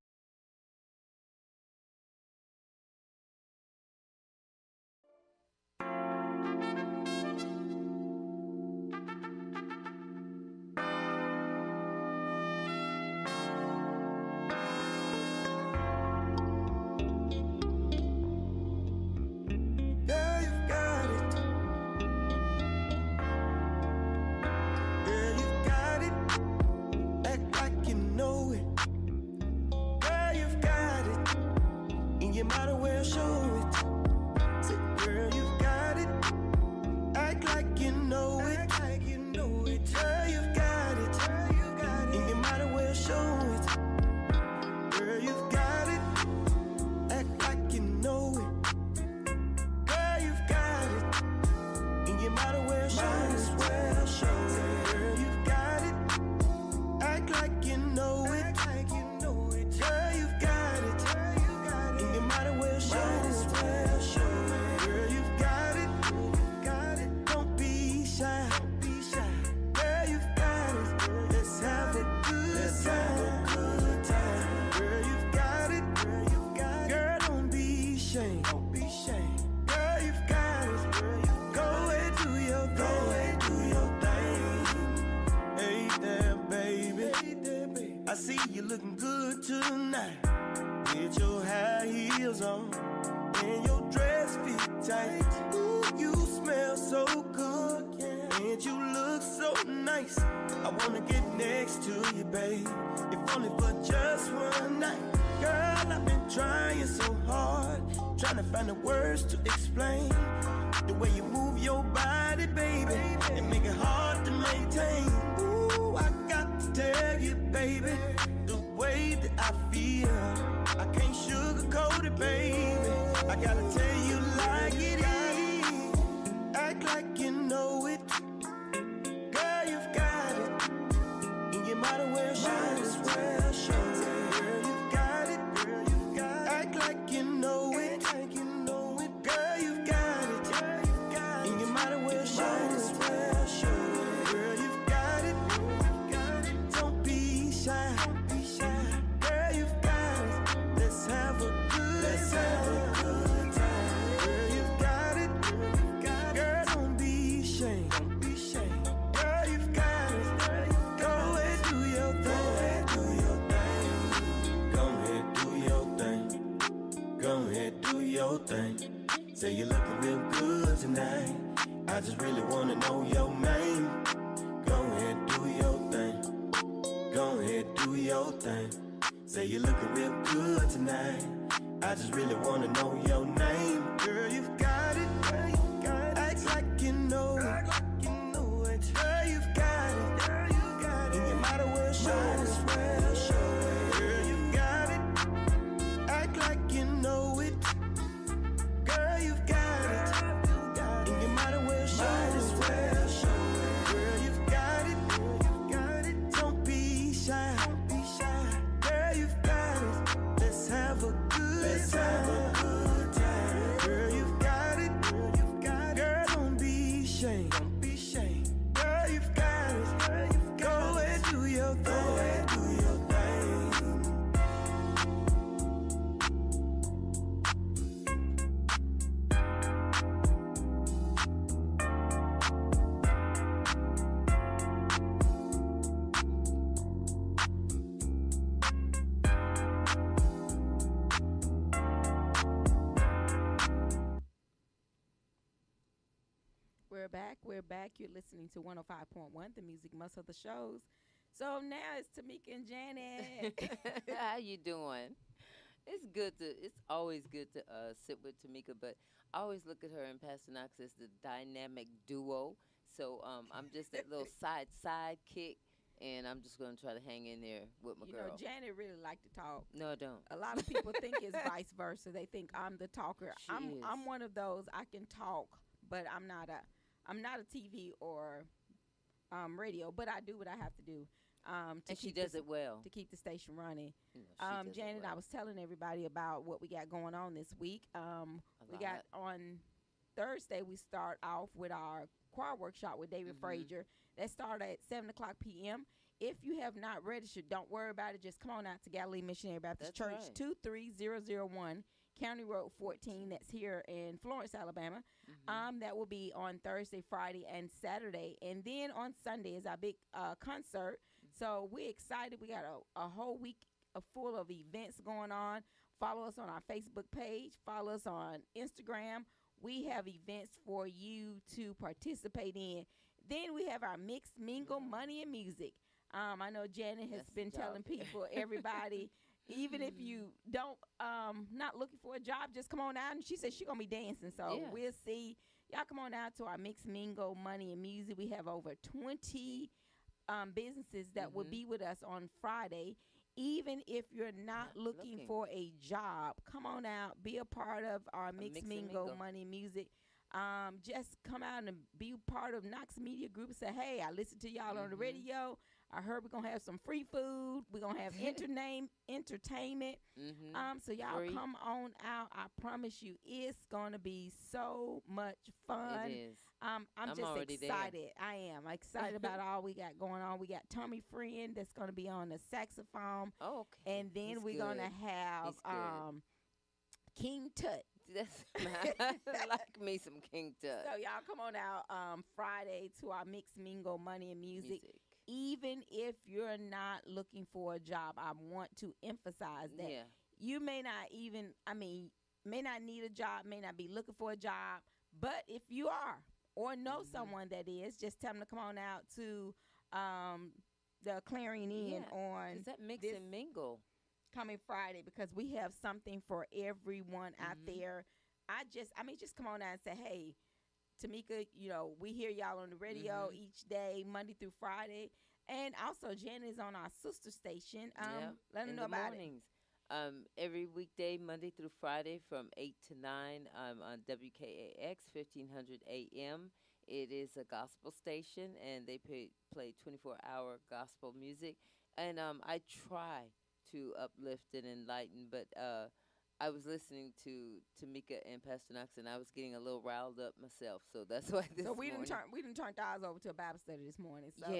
Say you're looking real good tonight. I just really wanna know your name. Go ahead, do your thing. Go ahead, do your thing. Say you're looking real good tonight. I just really wanna know your name. Girl, you've got it. Girl, you got it. Act like you know it. Act like you know it. Girl, you've got it. Girl, you got it. And you might as well show it. Girl, you've got it. Act like you know it. Girl, you've got it. And you might as well show it. Girl, we're back. We're back. You're listening to 105.1, the music must of the shows. So now it's Tamika and Janet. How you doing? It's always good to sit with Tamika, but I always look at her and Pastor Knox as the dynamic duo. So I'm just that little sidekick, and I'm just going to try to hang in there with my girl. You know, Janet really like to talk. No, I don't. A lot of people think it's vice versa. They think I'm the talker. I'm one of those. I can talk, but I'm not a TV or radio, but I do what I have to do. And she does it well. To keep the station running. Janet, I was telling everybody about what we got going on this week. We got on Thursday, we start off with our choir workshop with David Frazier. That started at 7 o'clock p.m. If you have not registered, don't worry about it. Just come on out to Galilee Missionary Baptist Church, 23001 County Road 14. That's here in Florence, Alabama. That will be on Thursday, Friday, and Saturday. And then on Sunday is our big concert. So we're excited. We got a whole week full of events going on. Follow us on our Facebook page. Follow us on Instagram. We have events for you to participate in. Then we have our mixed mingle, money and music. I know Janet has been telling people, everybody, even if you don't, not looking for a job, just come on out. And she said she's going to be dancing. So we'll see. Y'all come on out to our mixed mingle, money and music. We have over 20 businesses that will be with us on Friday. Even if you're not looking for a job, come on out, be a part of our mixed mingle, money, music. Just come out and be part of Knox Media Group and say, hey, I listened to y'all on the radio. I heard we're going to have some free food. We're going to have entertainment. So y'all come on out. I promise you, it's going to be so much fun. It is. I'm just excited. I am excited about all we got going on. We got Tommy Friend that's going to be on the saxophone. Oh, okay. And then we're going to have King Tut. That's like me some King Tut. So y'all come on out Friday to our mixed mingle, money and music. Even if you're not looking for a job, I want to emphasize that you may not may not need a job, may not be looking for a job, but if you are or know someone that is, just tell them to come on out to the Clarion Inn on that mix and mingle coming Friday, because we have something for everyone out there. Just come on out and say, hey, Tamika, we hear y'all on the radio each day, Monday through Friday. And also, Janet is on our sister station. Let them know about mornings. Every weekday, Monday through Friday from 8 to 9 on WKAX, 1500 AM. It is a gospel station, and they play 24-hour gospel music. And I try to uplift and enlighten, but I was listening to Tamika and Pastor Knox, and I was getting a little riled up myself. So that's why this morning. We didn't turn ours over to a Bible study this morning. So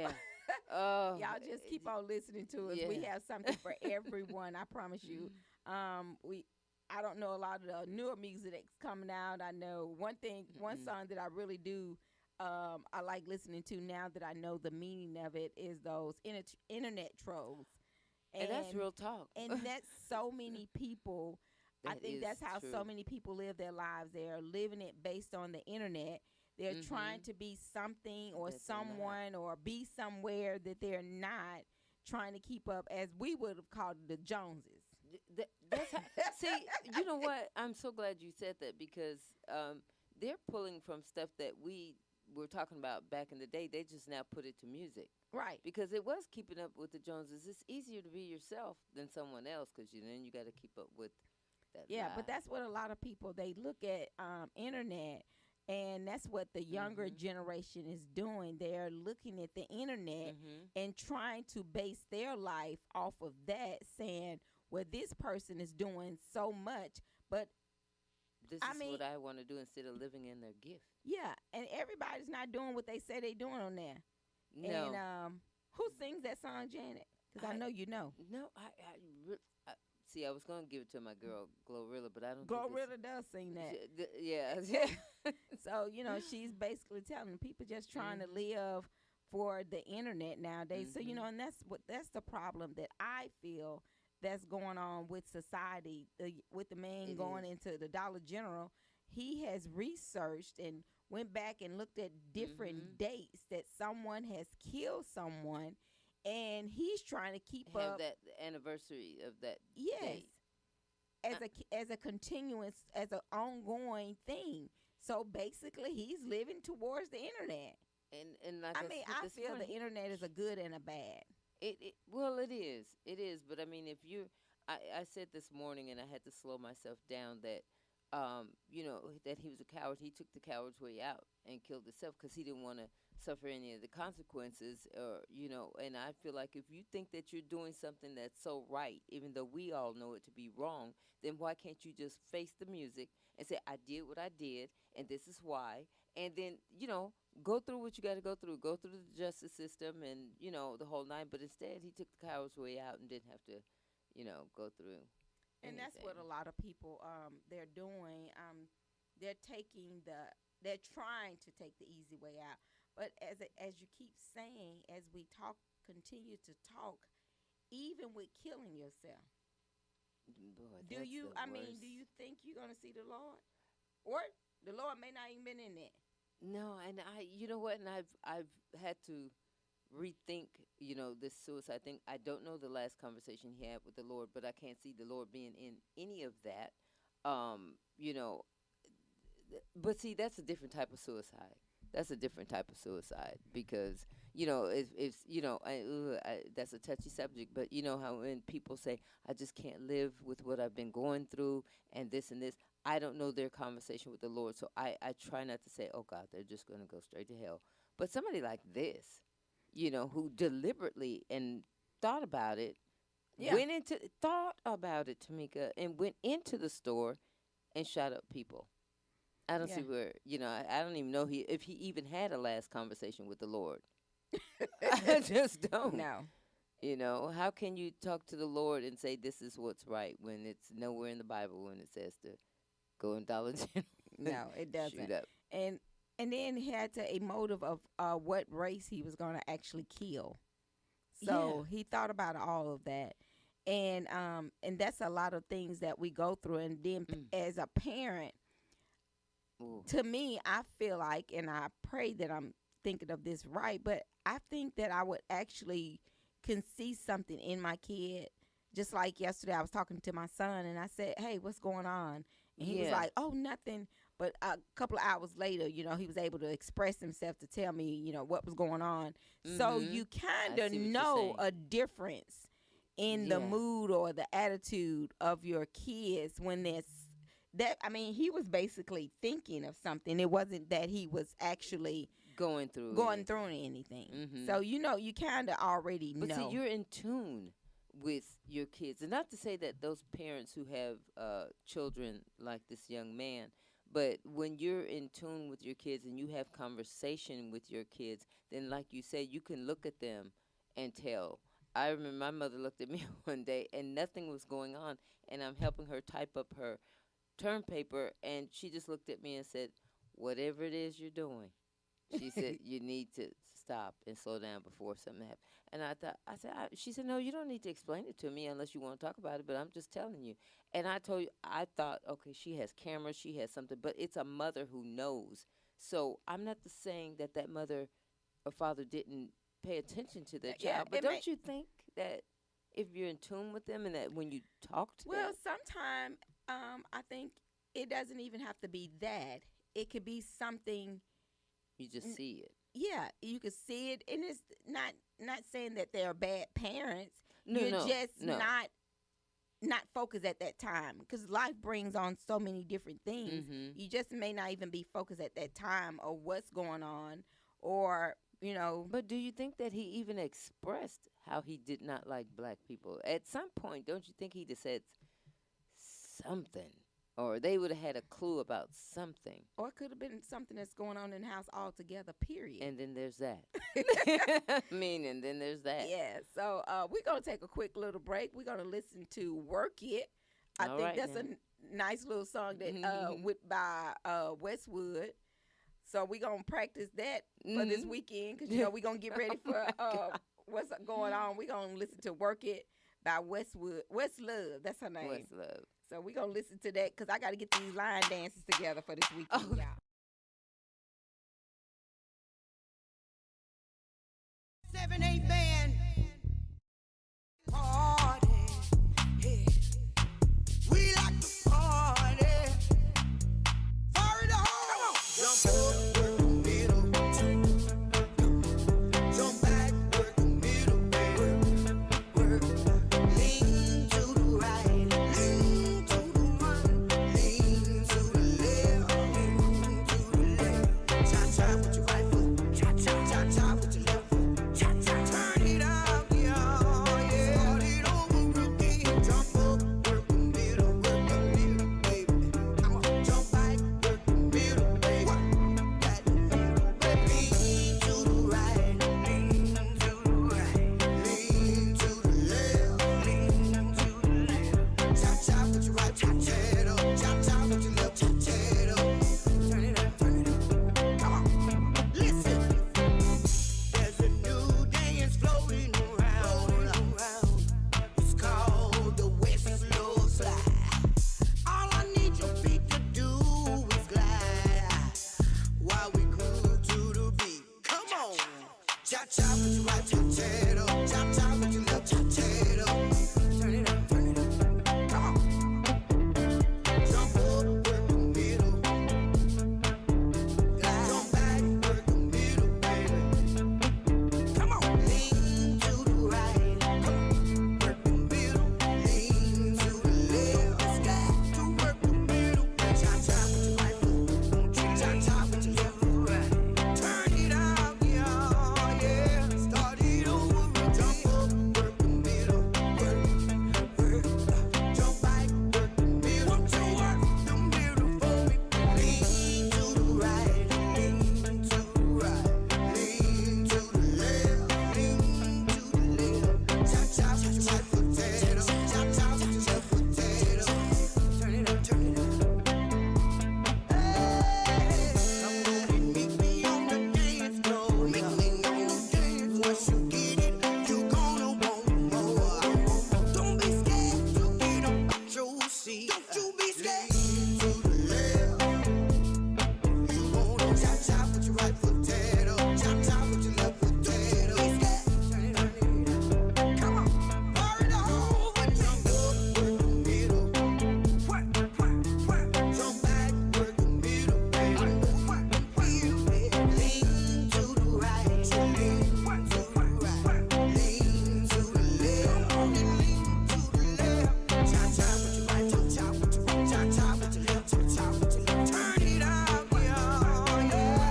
y'all just keep on listening to us. We have something for everyone. I promise you. I don't know a lot of the newer music that's coming out. I know one song that I really do. I like listening to now that I know the meaning of it is those internet trolls. And that's real talk. And that's so many people. I think that's how so many people live their lives. They're living it based on the internet. They're trying to be something or someone or be somewhere that they're not, trying to keep up, as we would have called it, the Joneses. See, you know what? I'm so glad you said that, because they're pulling from stuff that we were talking about back in the day. They just now put it to music. Right. Because it was keeping up with the Joneses. It's easier to be yourself than someone else, because then you got to keep up with that. Yeah, but that's what a lot of people, they look at internet, and that's what the younger generation is doing. They're looking at the internet and trying to base their life off of that, saying, well, this person is doing so much, but this is what I want to do instead of living in their gift. Yeah, and everybody's not doing what they say they're doing on there. No. And who sings that song, Janet? Because I know you know. No, I see, I was going to give it to my girl, Glorilla, but I don't Glorilla does sing that. Yeah. So, she's basically telling people just trying to live for the internet nowadays. So, and that's the problem that I feel that's going on with society, with the man going into the Dollar General. He has researched, and went back and looked at different dates that someone has killed someone, and he's trying to keep Have up. that anniversary of that Yes, date. as a continuous, as an ongoing thing. So basically, he's living towards the internet. And like I mean, said I this feel the morning, internet is a good and a bad. Well, it is. But I mean, if you, I said this morning, and I had to slow myself down that, you know, that he was a coward. He took the coward's way out and killed himself because he didn't want to suffer any of the consequences, or you know. And I feel like if you think that you're doing something that's so right, even though we all know it to be wrong, then why can't you just face the music and say, I did what I did, and this is why, and then, you know, go through what you got to go through the justice system, and, you know, the whole nine. But instead, he took the coward's way out and didn't have to, you know, go through. And that's what a anything. lot of people they're doing. They're trying to take the easy way out. But as you keep saying, as we continue to talk, even with killing yourself, Boy, do that's you? the I mean, worst. do you think you're gonna see the Lord, or the Lord may not even been in it? No, and you know what, and I've had to rethink, you know, this suicide thing. I don't know the last conversation he had with the Lord, but I can't see the Lord being in any of that. You know, but see, that's a different type of suicide. That's a different type of suicide because, you know, it's you know, that's a touchy subject. But you know how when people say, I just can't live with what I've been going through and this and this, I don't know their conversation with the Lord. So I try not to say, oh, God, they're just going to go straight to hell. But somebody like this, you know, who deliberately and thought about it, thought about it, Tamika, and went into the store and shot up people. I don't see where, you know, I don't even know if he even had a last conversation with the Lord. I just don't. No. You know, how can you talk to the Lord and say this is what's right when it's nowhere in the Bible when it says to go in Dollar General? No, it doesn't. Shoot up. And then he had a motive of what race he was going to actually kill. So he thought about all of that. And that's a lot of things that we go through. And then as a parent, to me, I feel like, and I pray that I'm thinking of this right, but I think that I would actually can see something in my kid. Just like yesterday, I was talking to my son, and I said, hey, what's going on? And he was like, oh, nothing. But a couple of hours later, you know, he was able to express himself to tell me, you know, what was going on. So you kind of know a difference in the mood or the attitude of your kids when there's that. I mean, he was basically thinking of something. It wasn't that he was actually going through anything. So, you know, you kind of already know. But see, you're in tune with your kids. And not to say that those parents who have children like this young man, but when you're in tune with your kids and you have conversation with your kids, then like you said, you can look at them and tell. I remember my mother looked at me one day and nothing was going on, and I'm helping her type up her term paper, and she just looked at me and said, whatever it is you're doing, she said, you need to stop and slow down before something happens. And she said, no, you don't need to explain it to me unless you want to talk about it, but I'm just telling you. And I told you, I thought, okay, she has cameras, she has something, but it's a mother who knows. So I'm not saying that mother or father didn't pay attention to their child, but don't you think that if you're in tune with them and that when you talk to them? Well, sometimes I think it doesn't even have to be that. It could be something. You just see it. Yeah, you can see it, and it's not saying that they're bad parents. No, You're just not focused at that time because life brings on so many different things. You just may not even be focused at that time or what's going on, or you know. But do you think that he even expressed how he did not like black people? At some point, don't you think he'd have said something? Or they would have had a clue about something. Or it could have been something that's going on in the house altogether, period. And then there's that. And then there's that. Yeah. So we're going to take a quick little break. We're going to listen to Work It. I think that's a nice little song that by Westwood. So we're going to practice that for this weekend because, you know, we're going to get ready for what's going on. We're going to listen to Work It by Westwood. Westlove, that's her name. Westlove. So we're going to listen to that because I got to get these line dances together for this weekend, y'all. 7-8 band. Party. Yeah. We like to party. Fire in the hole. Come on. Jump up, work the middle. Jump back, work the middle, baby. Work. Lean to the right. Lean to the right. Lean to the left. Lean to the left. Cha-cha with your right foot. Cha-cha. Cha-cha with your left foot. Cha-cha. Turn it out, y'all. Yeah. Start it over again. Jump up, work the middle, baby. Come on. Jump back, work the middle, baby. That middle, baby. Lean to the right. Lean to the right. Lean to the left. Lean to the left. Cha-cha with your right. Cha-cha. Cha-cha with your left. Cha-cha. Turn it up, turn it up. Come on. Listen. There's a new dance floating around. It's called the West Slow Slide. All I need your feet to do is glide while we groove to the beat. Come on. Cha-cha with your right, cha-cha. Cha-cha with your left, cha-cha. Turn it up, turn it up. Come on. Jump up, work the middle. Jump back, work the middle, baby. Come on. Lean to the right. Come on. Work the middle. Lean to the left. Let's go. To work the middle. Cha-cha with your right foot. Cha-cha with your left foot. Turn it out, y'all. Yeah. Start it over again. Jump up, work the middle. Work. Jump back, work the middle. Want to work the middle for me. Lean to the right. Lean to the right. Lean to the left. Lean to the left. Cha-cha with your right foot. Cha-cha with your left foot. Turn it up, turn it up. Come on and meet me on the dance floor. Meet me on the dance. Once you get it, you gonna want more. Don't be scared to get up out your seat. Don't you be scared. Lean to the left. You wanna cha-cha with your right foot. Cha-cha with your left foot. Be scared. Turn it up. Come on. Fire in the hole with jump up, work the middle. Jump back, work the middle, baby. Lean to the right. Lean to the right. Lean to the left. Lean to the left. Cha-cha with your right. Cha-cha with your right. Cha-cha with your left. Cha-cha with your left. Turn it out, y'all. Yeah.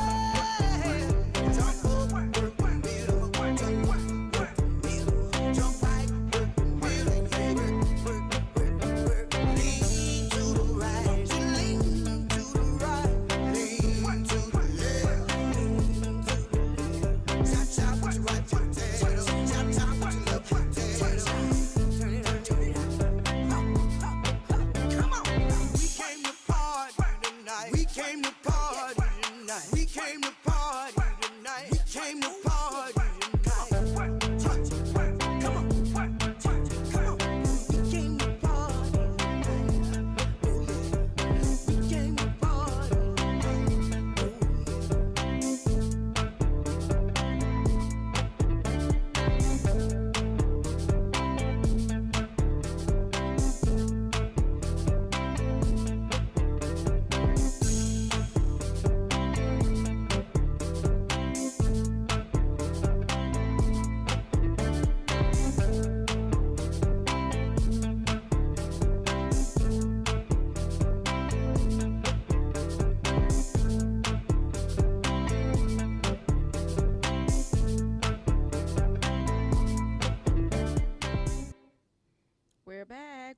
Jump up, work the middle. Jump back, work the middle. Jump back, work the middle, baby. Work. Lean to the right. Lean to the right. Lean to the left. Lean to the left. Cha-cha with your right. Cha-cha with your left. Turn it up, turn it up. Come on. We came to party tonight. We came to party tonight. We came to party tonight. We came to party tonight. Come on. Come on. We came to party tonight. Oh yeah. We came to party.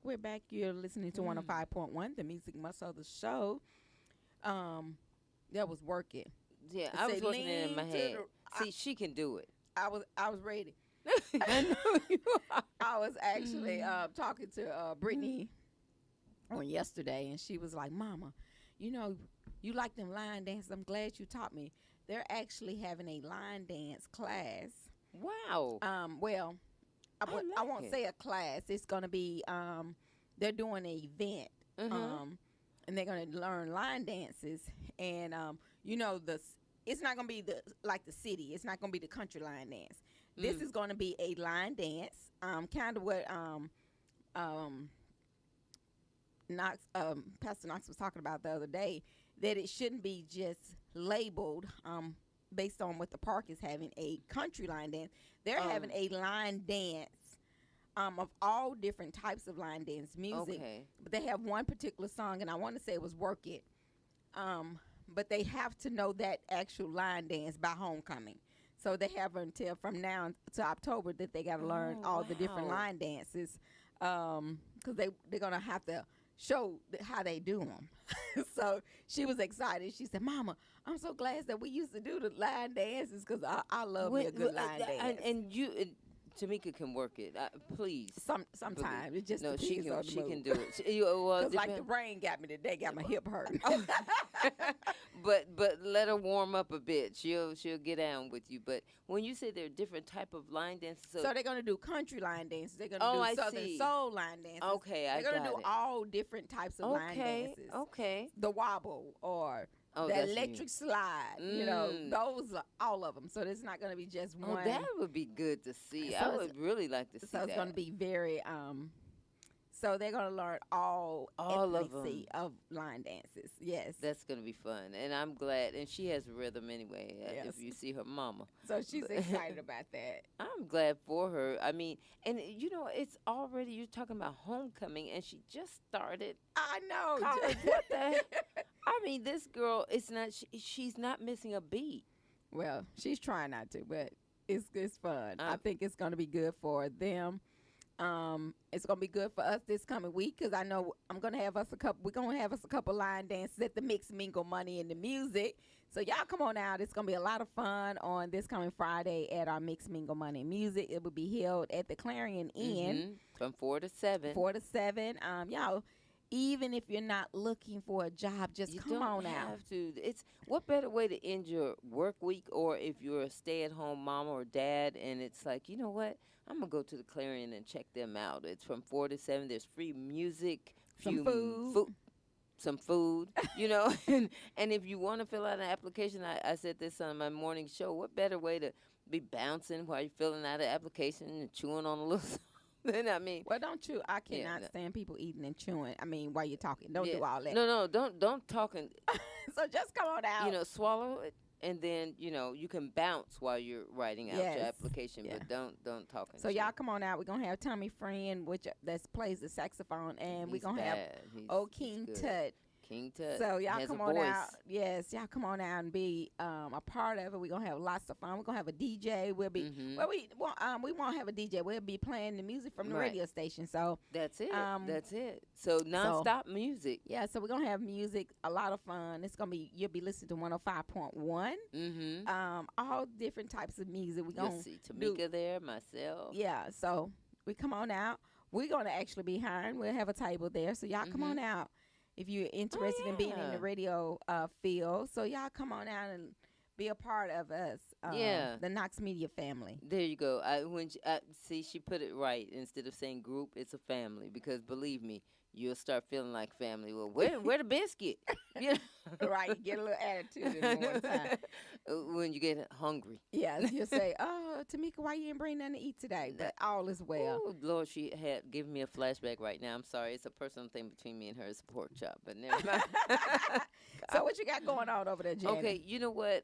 We're back. You're listening to 105.1, the music muscle of the show. That was working. Yeah, It I was said working it in my lean to head. the- See, she can do it. I was ready. I know you are. I was actually talking to Brittany on yesterday, and she was like, "Mama, you know, you like them line dances. I'm glad you taught me. They're actually having a line dance class. Wow. Well, I like won't it. say a class. It's gonna be they're doing an event. And they're gonna learn line dances, and you know it's not gonna be like the city. It's not gonna be the country line dance. This is going to be a line dance, kind of what Pastor Knox was talking about the other day, that it shouldn't be just labeled based on what the park is having, a country line dance. They're having a line dance of all different types of line dance music. But they have one particular song, and I want to say it was Work It. But they have to know that actual line dance by homecoming. So they have until from now to October that they got to learn all the different line dances, because they're going to have to show how they do them. So she was excited. She said, "Mama, I'm so glad that we used to do the line dances, because I love me a good line dance." And you, Tamika can work it. Please. Sometimes it just no, she depends can. on the She mood. can do it. Because like the rain got me today, got my hip hurting. but let her warm up a bit. She'll get down with you. But when you say there are different type of line dances, So they're gonna do country line dances. They're gonna do Southern soul line dances. Okay, they're gonna do it. all different types of line dances. Okay. The wobble or the that's electric slide. You know, those are all of them. So it's not gonna be just one. That would be good to see. So I it's- would really like to see So that. it's gonna be very so they're gonna learn all of ethnicity of line dances. Yes. That's going to be fun. And I'm glad. And she has rhythm anyway, Yes. if you see her mama. So she's excited about that. I'm glad for her. I mean, and you know, it's already, you're talking about homecoming, and she just started. I know. College. What the heck? I mean, this girl, it's not, she's not missing a beat. Well, she's trying not to, but it's fun. I think it's going to be good for them. It's going to be good for us this coming week, because I know we're going to have us a couple line dances at the Mix Mingle Money in the Music. So y'all come on out. It's going to be a lot of fun on this coming Friday at our Mix Mingle Money in Music. It will be held at the Clarion Inn. From 4 to 7. 4 to 7. Y'all, even if you're not looking for a job, just come on out. Have to. It's what better way to end your work week, or if you're a stay-at-home mom or dad, and it's like, you know what, I'm gonna go to the Clarion and check them out. It's from 4 to 7. There's free music, Some food. some food, you know. and if you want to fill out an application, I said this on my morning show. What better way to be bouncing while you're filling out an application and chewing on a little something? I mean, well, don't you? I cannot stand people eating and chewing. I mean, while you're talking, don't do all that. No, don't talk. So just come on out. You know, swallow it, and then you know you can bounce while you're writing out your application, but don't talk. And So y'all come on out. We're gonna have Tommy Friend, which that plays the saxophone, and we're gonna have King Tut. King Tut. So y'all has come a on voice. out. Yes, y'all come on out and be a part of it. We're gonna have lots of fun. We're gonna have a DJ. We'll be well. We won't have a DJ. We'll be playing the music from the radio station. So that's it. That's it. So nonstop music. Yeah. So we're gonna have music. A lot of fun. It's gonna be. You'll be listening to 105.1. All different types of music. We're gonna see Tamika there, myself. Yeah. So we come on out. We're gonna actually be hiring. We'll have a table there. So y'all come on out. If you're interested in being in the radio field, so y'all come on out and be a part of us. The Knox Media family. There you go. She put it right. Instead of saying group, it's a family. Because believe me, you'll start feeling like family. Well, where the biscuit? You know? Right, you get a little attitude in one time. When you get hungry. Yeah, you'll say, "Oh, Tamika, why you didn't bring nothing to eat today?" But all is well. Oh, Lord, she had given me a flashback right now. I'm sorry. It's a personal thing between me and her. It's a pork chop, but never mind. So what you got going on over there, Janet? Okay, you know what?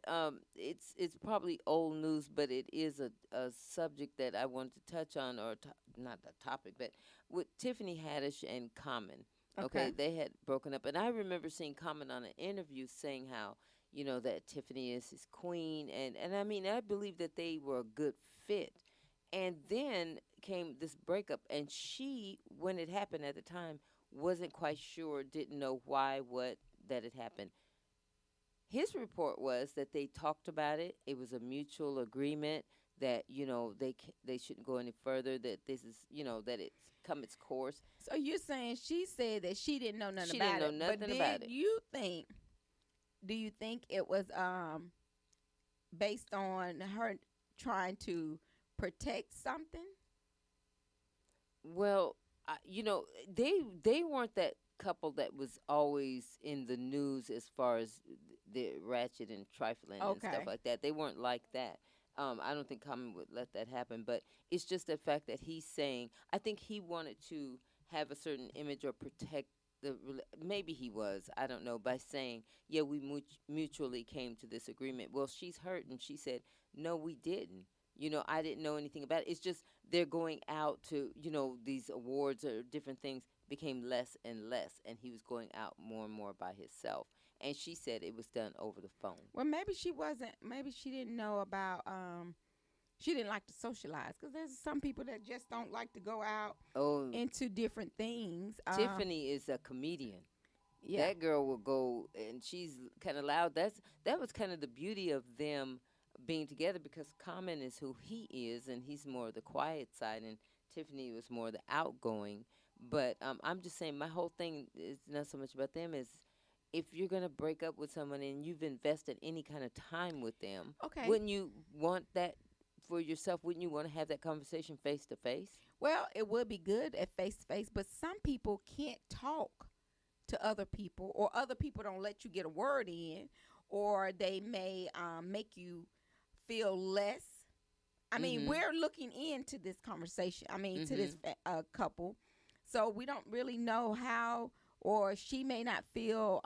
It's probably old news, but it is a subject that I wanted to touch on, or not the topic, but with Tiffany Haddish and Common. Okay, they had broken up, and I remember seeing Common on an interview saying how, you know, that Tiffany is his queen, and I mean, I believe that they were a good fit. And then came this breakup, and she, when it happened at the time, wasn't quite sure, didn't know why, that had happened. His report was that they talked about it. It was a mutual agreement that, you know, they shouldn't go any further, that this is, you know, that it's come its course. So you're saying she said that she didn't know nothing She about didn't know it. nothing about But it. do you think it was based on her trying to protect something? Well, you know, they weren't that couple that was always in the news as far as the ratchet and trifling and stuff like that. They weren't like that. I don't think Common would let that happen, but it's just the fact that he's saying, I think he wanted to have a certain image or protect maybe he was, I don't know, by saying, yeah, we mutually came to this agreement. Well, she's hurt, and she said, no, we didn't. I didn't know anything about it. It's just they're going out to, these awards or different things became less and less, and he was going out more and more by himself. And she said it was done over the phone. Well, maybe she didn't know about, she didn't like to socialize, because there's some people that just don't like to go out into different things. Tiffany is a comedian. Yeah. That girl will go, and she's kind of loud. That was kind of the beauty of them being together, because Common is who he is, and he's more the quiet side, and Tiffany was more the outgoing. But I'm just saying, my whole thing is not so much about them, is if you're going to break up with someone and you've invested any kind of time with them, wouldn't you want that for yourself? Wouldn't you want to have that conversation face to face? Well, it would be good at face to face, but some people can't talk to other people, or other people don't let you get a word in, or they may make you feel less. I mean, we're looking into this conversation. I mean, to this couple. So we don't really know how, or she may not feel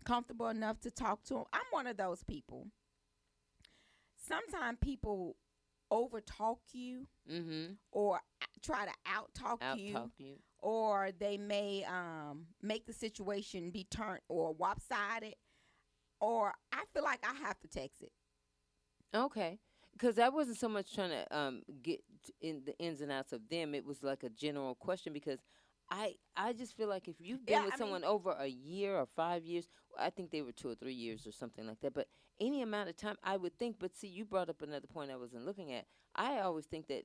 comfortable enough to talk to him. I'm one of those people. Sometimes people over-talk you, or try to out-talk you, or they may make the situation be turned or lopsided, or I feel like I have to text it. Okay. Because I wasn't so much trying to get in the ins and outs of them. It was like a general question, because I just feel like if you've been with someone over a year or 5 years, I think they were 2 or 3 years or something like that, but any amount of time, I would think. But see, you brought up another point I wasn't looking at. I always think that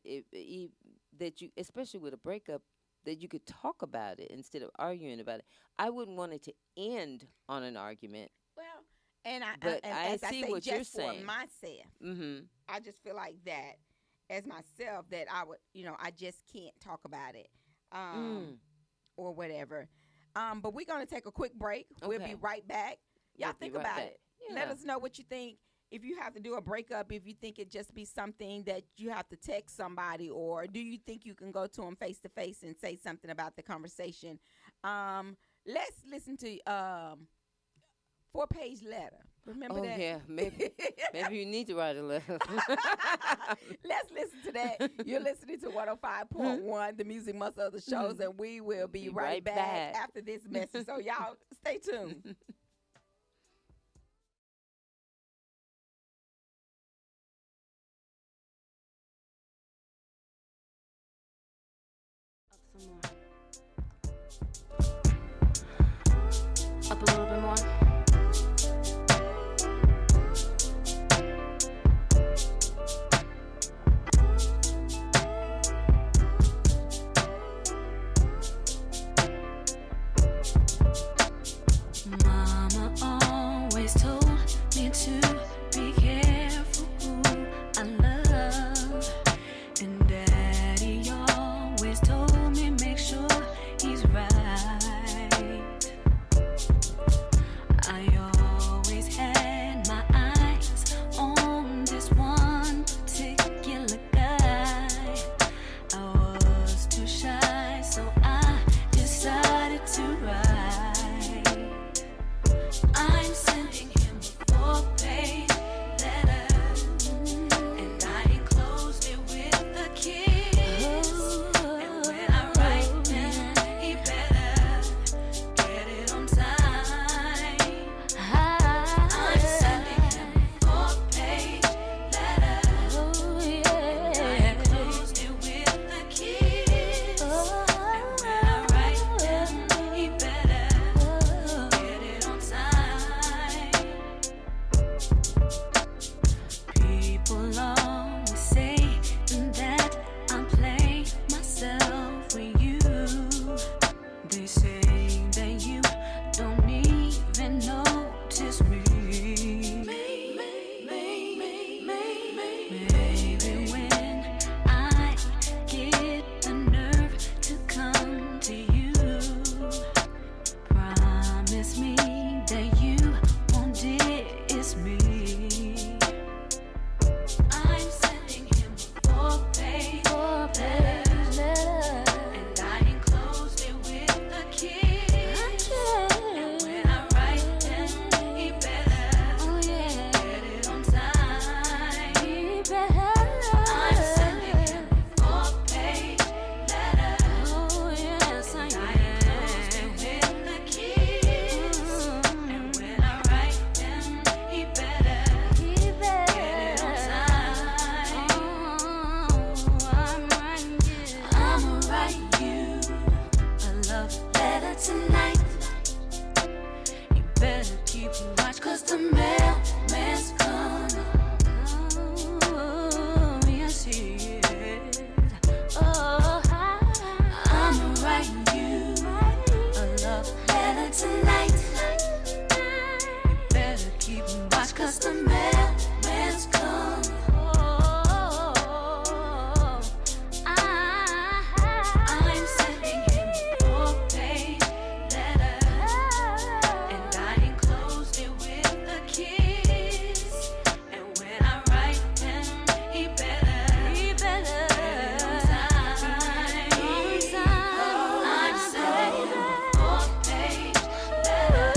that you, especially with a breakup, that you could talk about it instead of arguing about it. I wouldn't want it to end on an argument. Well, and I see what you're saying. For myself, I just feel like that as myself, that I would, I just can't talk about it, or whatever. But we're gonna take a quick break. Okay. We'll be right back. Y'all think about it. Yeah. Let us know what you think. If you have to do a breakup, if you think it just be something that you have to text somebody, or do you think you can go to them face to face and say something about the conversation? Let's listen to 4-page letter. Remember that? Oh yeah, maybe you need to write a letter. Let's listen to that. You're listening to 105.1, the music muscle of the shows, and we will be right back after this message. So y'all stay tuned. Up a little bit more. Mama always told me to be careful who I love, and Daddy always told me make sure he's right. 'cause the mailman's coming. Oh, yes, he is. Oh, I'm writing you a love letter tonight. You better keep watch 'cause the mailman's coming. I'm sending him a 4-page letter, and I enclosed it with a kiss. And when I write him, he better get it on time. I'm sending him a 4-page letter,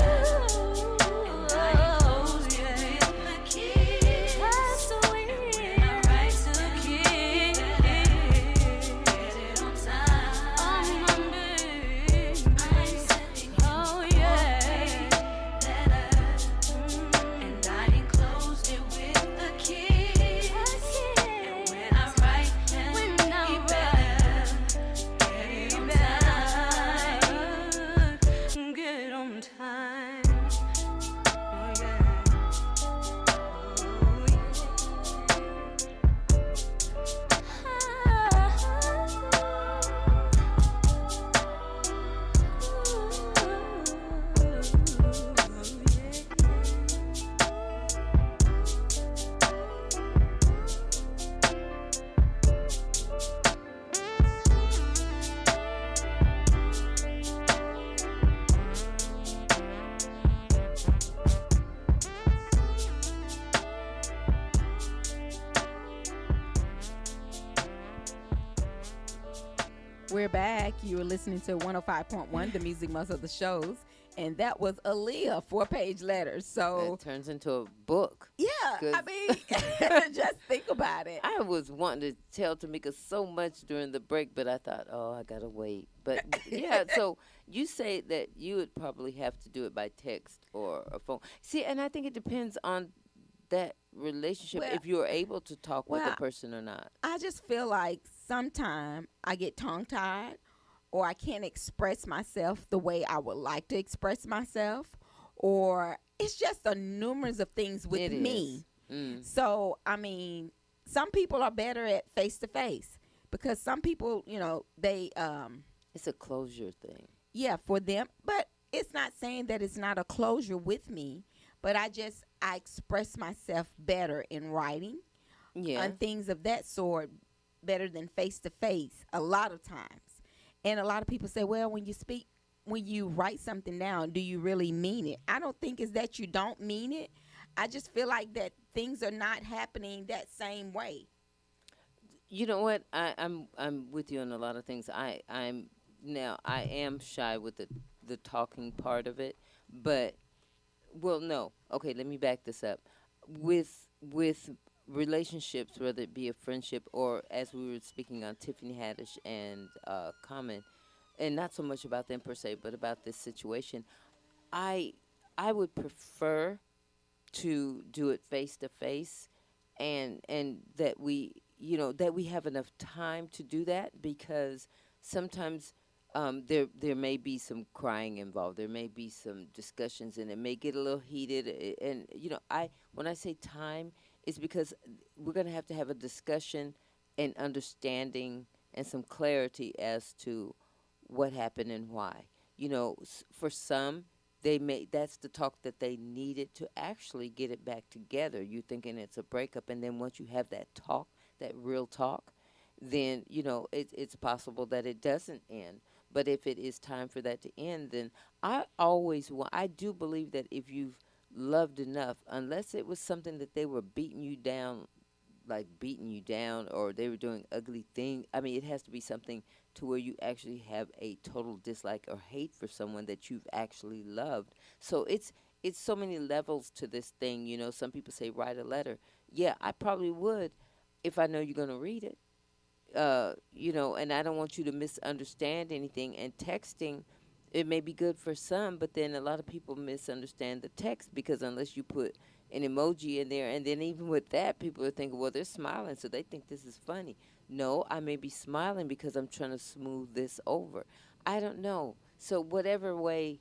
and I enclosed it with a kiss. And when I write to kiss, get it on time. I'm sending him a 4-page letter, and I enclosed it with a kiss. And when I write him, he better get it on time. Get it on time. Oh yeah. We're back. You were listening to 105.1, the music muscle of the shows. And that was Aaliyah, 4-page letter. So It turns into a book. yeah, 'Cause I mean, just think about it. I was wanting to tell Tamika so much during the break, but I thought, oh, I gotta wait. But yeah, so you say that you would probably have to do it by text or a phone. See, and I think it depends on that relationship, Well- if you're able to talk with well, the person or not. I just feel like sometimes I get tongue-tied or I can't express myself the way I would like to express myself, or it's just a numerous of things with It me. is. Mm. So, I mean, some people are better at face-to-face because some people, you know, they It's a closure thing. yeah, for them, but it's not saying that it's not a closure with me, but I express myself better in writing Yeah. and things of that sort better than face to face a lot of times. And a lot of people say, well, when you write something down, do you really mean it? I don't think it's that you don't mean it. I just feel like that things are not happening that same way. You know what? I'm with you on a lot of things. I am shy with the talking part of it, but well, no. Okay, let me back this up. With relationships, whether it be a friendship or as we were speaking on Tiffany Haddish and Common, and not so much about them per se, but about this situation, I would prefer to do it face to face, and that we have enough time to do that, because sometimes there may be some crying involved, there may be some discussions, and it may get a little heated. And when I say time, it's because we're going to have a discussion and understanding and some clarity as to what happened and why. For some, that's the talk that they needed to actually get it back together. You're thinking it's a breakup, and then once you have that talk, that real talk, then it's possible that it doesn't end. But if it is time for that to end, then I do believe that if you've loved enough, unless it was something that they were beating you down, or they were doing ugly things. I mean, it has to be something to where you actually have a total dislike or hate for someone that you've actually loved. So it's so many levels to this thing. Some people say write a letter. Yeah, I probably would if I know you're going to read it. And I don't want you to misunderstand anything. And texting, it may be good for some, but then a lot of people misunderstand the text, because unless you put an emoji in there, and then even with that, people are thinking, well, they're smiling, so they think this is funny. No, I may be smiling because I'm trying to smooth this over. I don't know. So whatever way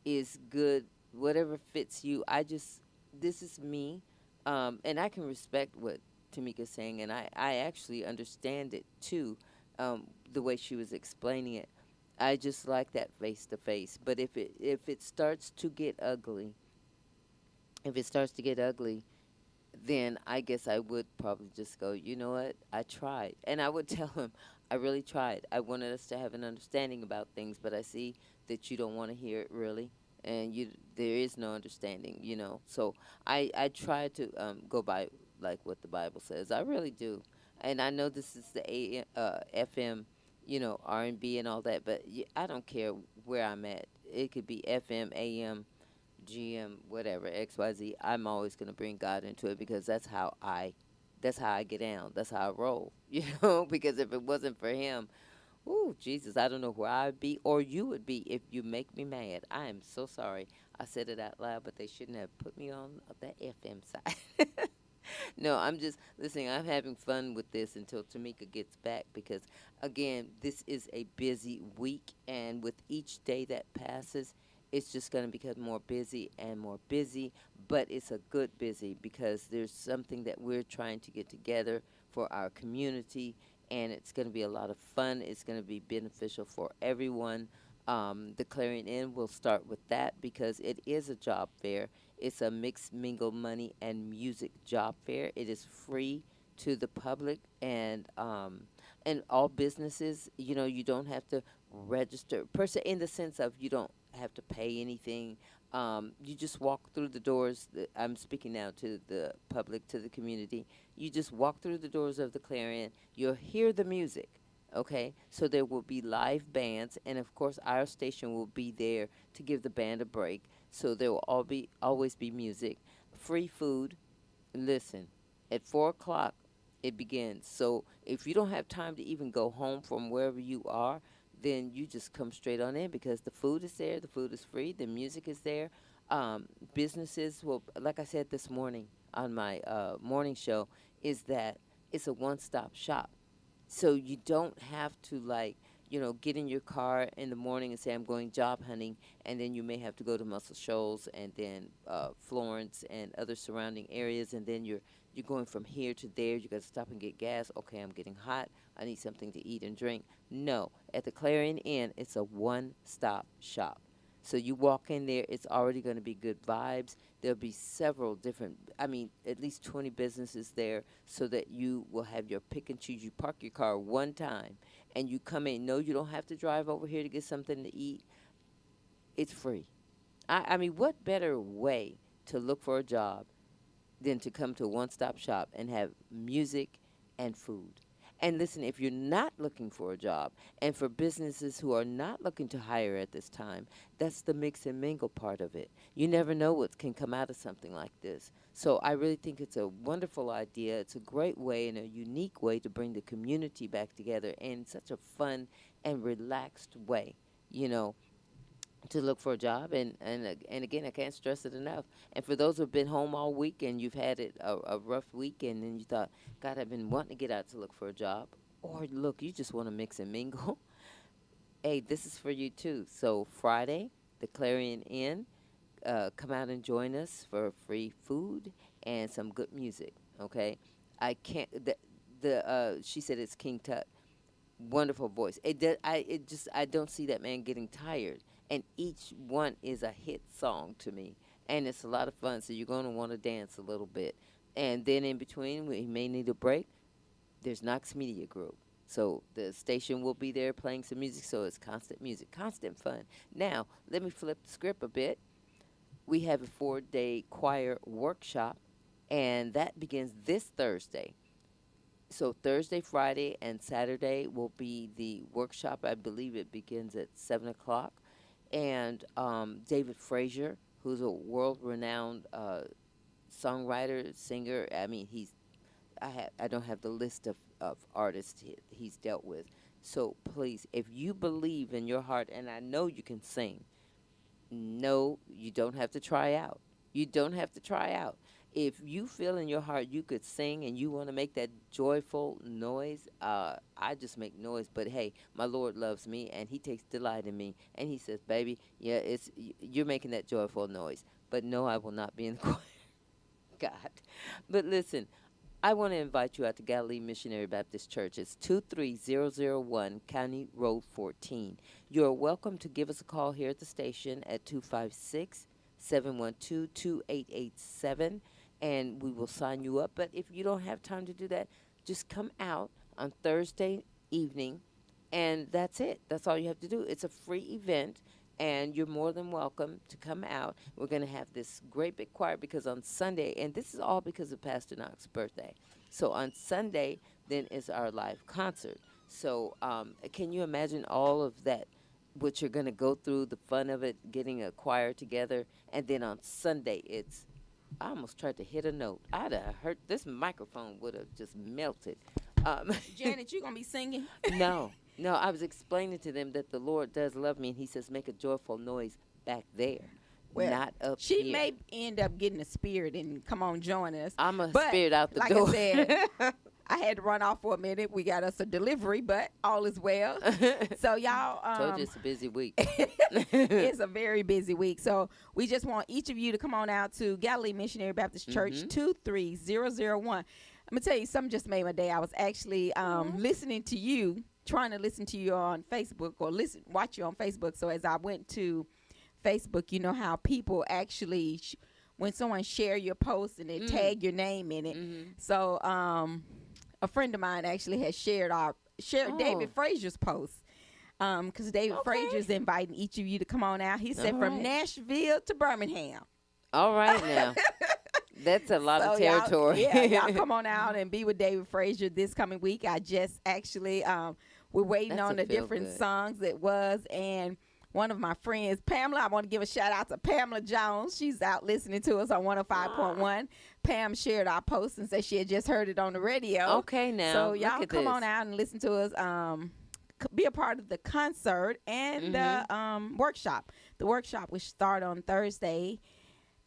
is good, whatever fits you, I just this is me, and I can respect what Tamika's saying, and I actually understand it too, the way she was explaining it. I just like that face to face. But if it starts to get ugly, if it starts to get ugly, then I guess I would probably just go, you know what? I tried. And I would tell him, I really tried. I wanted us to have an understanding about things, but I see that you don't want to hear it really. And there is no understanding, you know. So I try to go by like what the Bible says. I really do. And I know this is the FM, you know, R&B and all that, but I don't care where I'm at. It could be FM, AM, GM, whatever, XYZ. I'm always going to bring God into it because that's how I get down. That's how I roll, you know, because if it wasn't for him, ooh, Jesus, I don't know where I'd be or you would be if you make me mad. I am so sorry. I said it out loud, but they shouldn't have put me on that FM side. No, I'm just listening. I'm having fun with this until Tamika gets back because, again, this is a busy week, and with each day that passes, it's just going to become more busy and more busy, but it's a good busy because there's something that we're trying to get together for our community, and it's going to be a lot of fun. It's going to be beneficial for everyone. The Clarion Inn will start with that because it is a job fair. It's a mixed mingle money and music job fair. It is free to the public and all businesses. You know, you don't have to register per se in the sense of you don't have to pay anything. You just walk through the doors. I'm speaking now to the public, to the community. You just walk through the doors of the Clarion. You'll hear the music. Okay, so there will be live bands, and of course our station will be there to give the band a break. So there will always be music, free food. Listen, at 4 o'clock it begins. So if you don't have time to even go home from wherever you are, then you just come straight on in because the food is there, the food is free, the music is there. Businesses will, like I said this morning on my morning show, is that it's a one-stop shop. So you don't have to get in your car in the morning and say, I'm going job hunting, and then you may have to go to Muscle Shoals and then Florence and other surrounding areas, and then you're going from here to there. You got to stop and get gas. Okay, I'm getting hot. I need something to eat and drink. No, at the Clarion Inn, it's a one-stop shop. So you walk in there, it's already going to be good vibes. There'll be several different, at least 20 businesses there so that you will have your pick and choose. You park your car one time and you come in. No, you don't have to drive over here to get something to eat. It's free. What better way to look for a job than to come to a one-stop shop and have music and food? And listen, if you're not looking for a job, and for businesses who are not looking to hire at this time, that's the mix and mingle part of it. You never know what can come out of something like this. So I really think it's a wonderful idea. It's a great way and a unique way to bring the community back together in such a fun and relaxed way, to look for a job. And again, I can't stress it enough. And for those who've been home all week and you've had a rough week and then you thought, God, I've been wanting to get out to look for a job, or look, you just want to mix and mingle, hey, this is for you too. So Friday, the Clarion Inn, come out and join us for free food and some good music, okay? She said it's King Tut. Wonderful voice. I don't see that man getting tired. And each one is a hit song to me. And it's a lot of fun, so you're going to want to dance a little bit. And then in between, we may need a break. There's Knox Media Group. So the station will be there playing some music, so it's constant music, constant fun. Now, let me flip the script a bit. We have a 4-day choir workshop, and that begins this Thursday. So Thursday, Friday, and Saturday will be the workshop. I believe it begins at 7 o'clock. And David Frazier, who's a world-renowned songwriter, singer. I don't have the list of artists he's dealt with. So please, if you believe in your heart, and I know you can sing, no, you don't have to try out. You don't have to try out. If you feel in your heart you could sing and you want to make that joyful noise, I just make noise. But hey, my Lord loves me and He takes delight in me, and He says, "Baby, yeah, you're making that joyful noise." But no, I will not be in the choir. God. But listen, I want to invite you out to Galilee Missionary Baptist Church. It's 23001 County Road 14. You're welcome to give us a call here at the station at 256-712-2887, and we will sign you up. But if you don't have time to do that, just come out on Thursday evening, and that's it. That's all you have to do. It's a free event, and you're more than welcome to come out. We're going to have this great big choir because on Sunday, and this is all because of Pastor Knox's birthday. So on Sunday, then is our live concert. So can you imagine all of that, what you're going to go through, the fun of it, getting a choir together, and then on Sunday it's, I almost tried to hit a note. I'd have hurt, this microphone would have just melted. Janet, you going to be singing? No, I was explaining to them that the Lord does love me, and he says make a joyful noise back there, not up she here. may end up getting a spirit and come on join us. I'm a But spirit out the like door. I said, I had to run off for a minute. We got us a delivery, but all is well. So y'all, Told you it's a busy week. it's a very busy week. So we just want each of you to come on out to Galilee Missionary Baptist Church, 23001. I'm going to tell you, something just made my day. I was actually listening to you, trying to listen to you on Facebook or watch you on Facebook. So as I went to Facebook, you know how people actually, when someone share your post and they tag your name in it. So a friend of mine actually has shared David Frazier's post. Because David Frazier's inviting each of you to come on out. He said from Nashville to Birmingham. All right now. That's a lot of territory. Y'all come on out and be with David Frazier this coming week. I just actually, we're waiting on the different songs it was. And one of my friends, Pamela, I want to give a shout out to Pamela Jones. She's out listening to us on 105.1. Pam shared our post and said she had just heard it on the radio. Okay, now. So y'all come on out and listen to us. Be a part of the concert and the workshop. The workshop will start on Thursday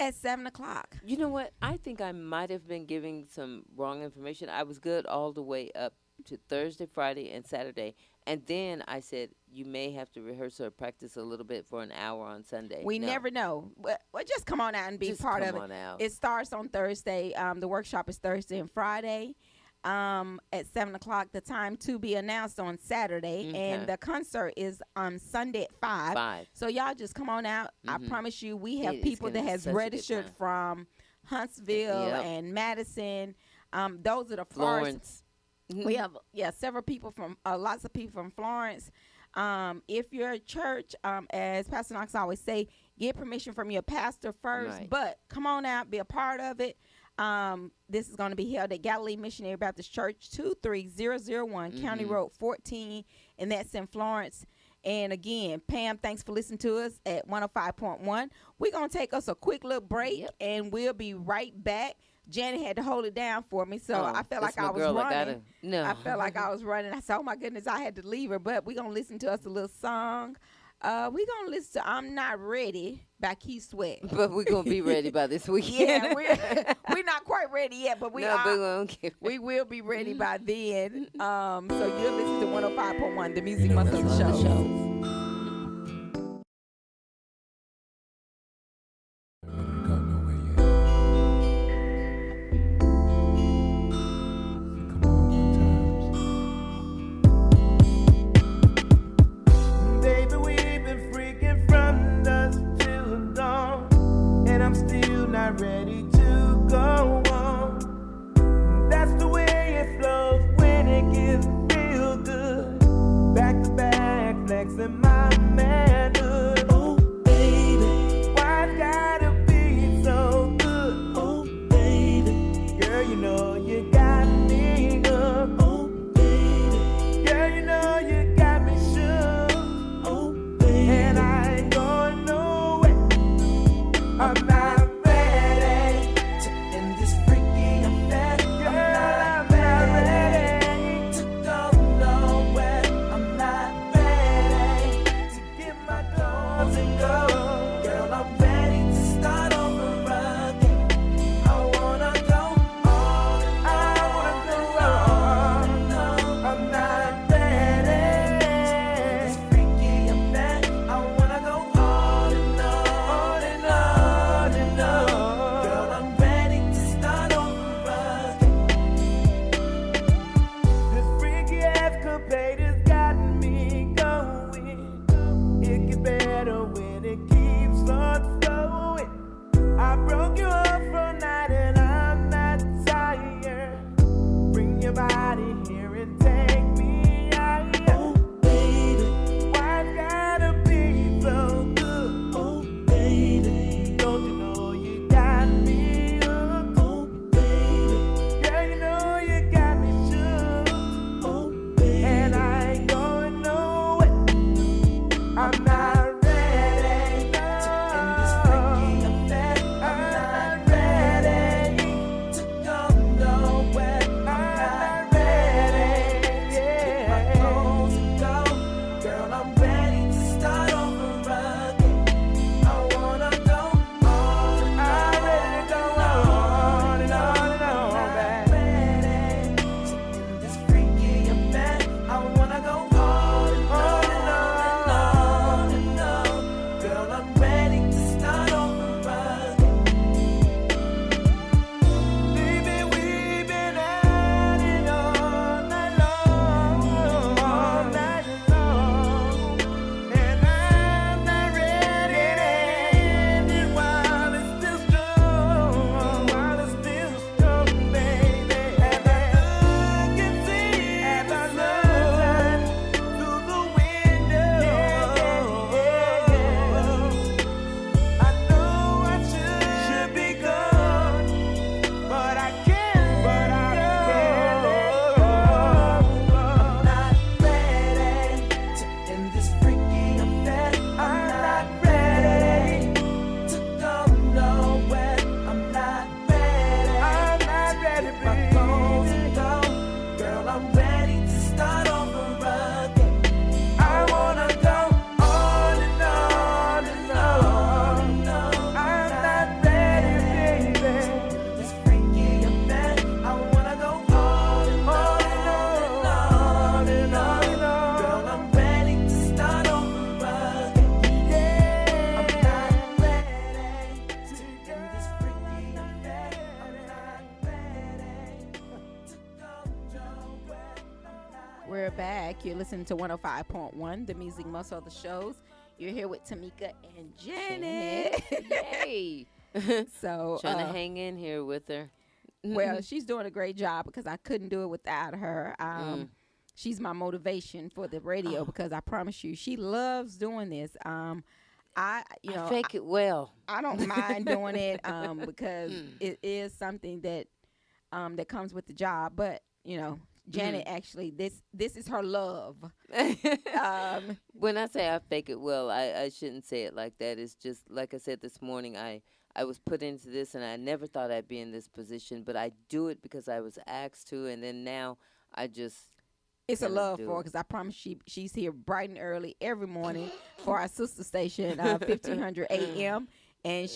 at 7 o'clock. You know what? I think I might have been giving some wrong information. I was good all the way up to Thursday, Friday, and Saturday. And then I said, you may have to rehearse or practice a little bit for an hour on Sunday. We never know. Well, just come on out and be part of it. It starts on Thursday. The workshop is Thursday and Friday at 7 o'clock. The time to be announced on Saturday. And the concert is on Sunday at 5. So y'all just come on out. I promise you, we have people that has registered from Huntsville and Madison. Those are the Florence. We have several people from lots of people from Florence. If you're a church, as Pastor Knox always say, get permission from your pastor first. But come on out, be a part of it. This is going to be held at Galilee Missionary Baptist Church, 23001 County Road 14, and that's in Florence. And again, Pam, thanks for listening to us at 105.1. We're going to take us a quick little break, and we'll be right back. Janet had to hold it down for me, so I felt like I was running. I felt like I was running. I said, oh, my goodness, I had to leave her. But we're going to listen to us a little song. We're going to listen to I'm Not Ready by Keith Sweat. But we're going to be ready by this weekend. Yeah, we're not quite ready yet, but we will be ready by then. So you'll listen to 105.1, the music must of the show. Ready to go on. That's the way it flows when it gets real good. Back to back, flexing we're back. You're listening to 105.1, the music muscle of the shows. You're here with Tamika and Janet. Yay! So trying to hang in here with her. Well, she's doing a great job because I couldn't do it without her. She's my motivation for the radio because I promise you, she loves doing this. I fake it well. I don't mind doing it because it is something that that comes with the job. But Janet actually, this is her love. When I say I fake it well, I shouldn't say it like that. It's just like I said this morning. I was put into this, and I never thought I'd be in this position, but I do it because I was asked to, and then now I just. It's a love for her because I promise she's here bright and early every morning for our sister station, 1500 a.m. And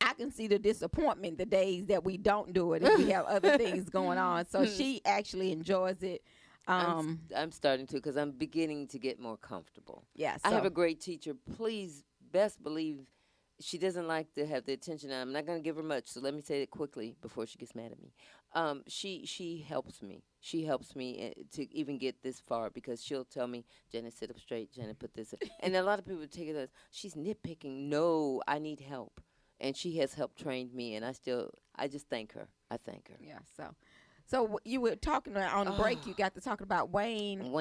I can see the disappointment the days that we don't do it if we have other things going on. So she actually enjoys it. I'm starting to because I'm beginning to get more comfortable. Yeah, I have a great teacher. Please, best believe she doesn't like to have the attention. I'm not going to give her much, so let me say it quickly before she gets mad at me. She helps me. She helps me to even get this far because she'll tell me, Janet, sit up straight. Janet, put this. And a lot of people take it as she's nitpicking. No, I need help. And she has helped trained me, and I just thank her. I thank her. Yeah, so you were talking on the break, you got to talking about Wayne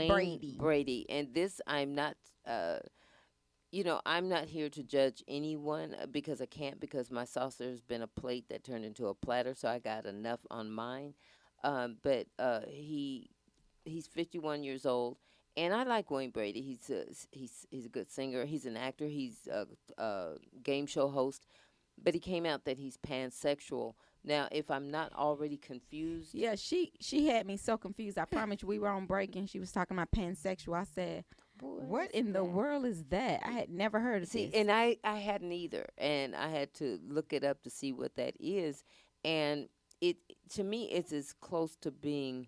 Brady. And this, I'm not, I'm not here to judge anyone because I can't, because my saucer has been a plate that turned into a platter, so I got enough on mine. But he's 51 years old, and I like Wayne Brady. He's a good singer. He's an actor. He's a game show host. But he came out that he's pansexual. Now, if I'm not already confused. Yeah, she had me so confused. I promise you, we were on break and she was talking about pansexual. I said, what in the world is that? I had never heard of this. And I hadn't either. And I had to look it up to see what that is. And to me, it's as close to being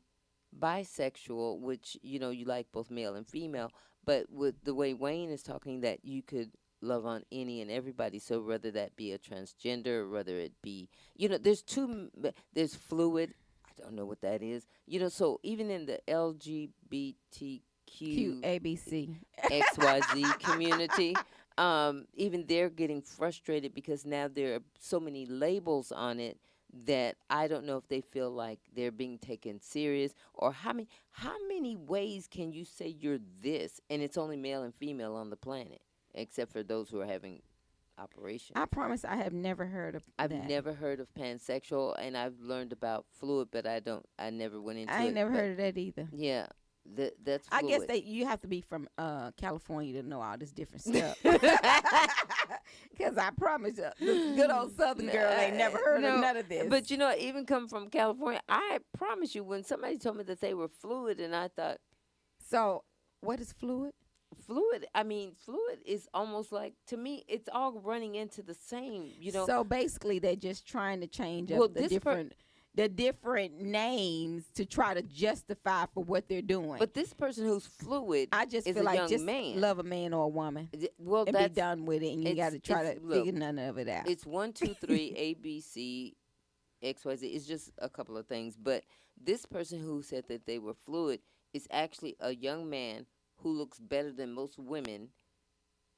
bisexual, which, you like both male and female. But with the way Wayne is talking, that you could love on any and everybody. So whether that be a transgender, whether it be, there's fluid. I don't know what that is. So even in the LGBTQ ABC XYZ community, even they're getting frustrated because now there are so many labels on it that I don't know if they feel like they're being taken serious, or how many ways can you say you're this and it's only male and female on the planet, except for those who are having operations. I promise I have never heard of that. I've never heard of pansexual, and I've learned about fluid, but I never went into it. I ain't never heard of that either. Yeah. That's fluid. I guess you have to be from California to know all this different stuff. Because I promise you, this good old Southern girl ain't never heard of none of this. But even coming from California, I promise you, when somebody told me that they were fluid, and I thought. So, what is fluid? Fluid is almost like, to me, it's all running into the same, So basically, they're just trying to change up the different names to try to justify for what they're doing. But this person who's fluid, I just is feel a like young just man. love a man or a woman, well, and be done with it, and you got to try to look, figure none of it out. It's 1, 2, 3, A, B, C, X, Y, Z. It's just a couple of things. But this person who said that they were fluid is actually a young man who looks better than most women,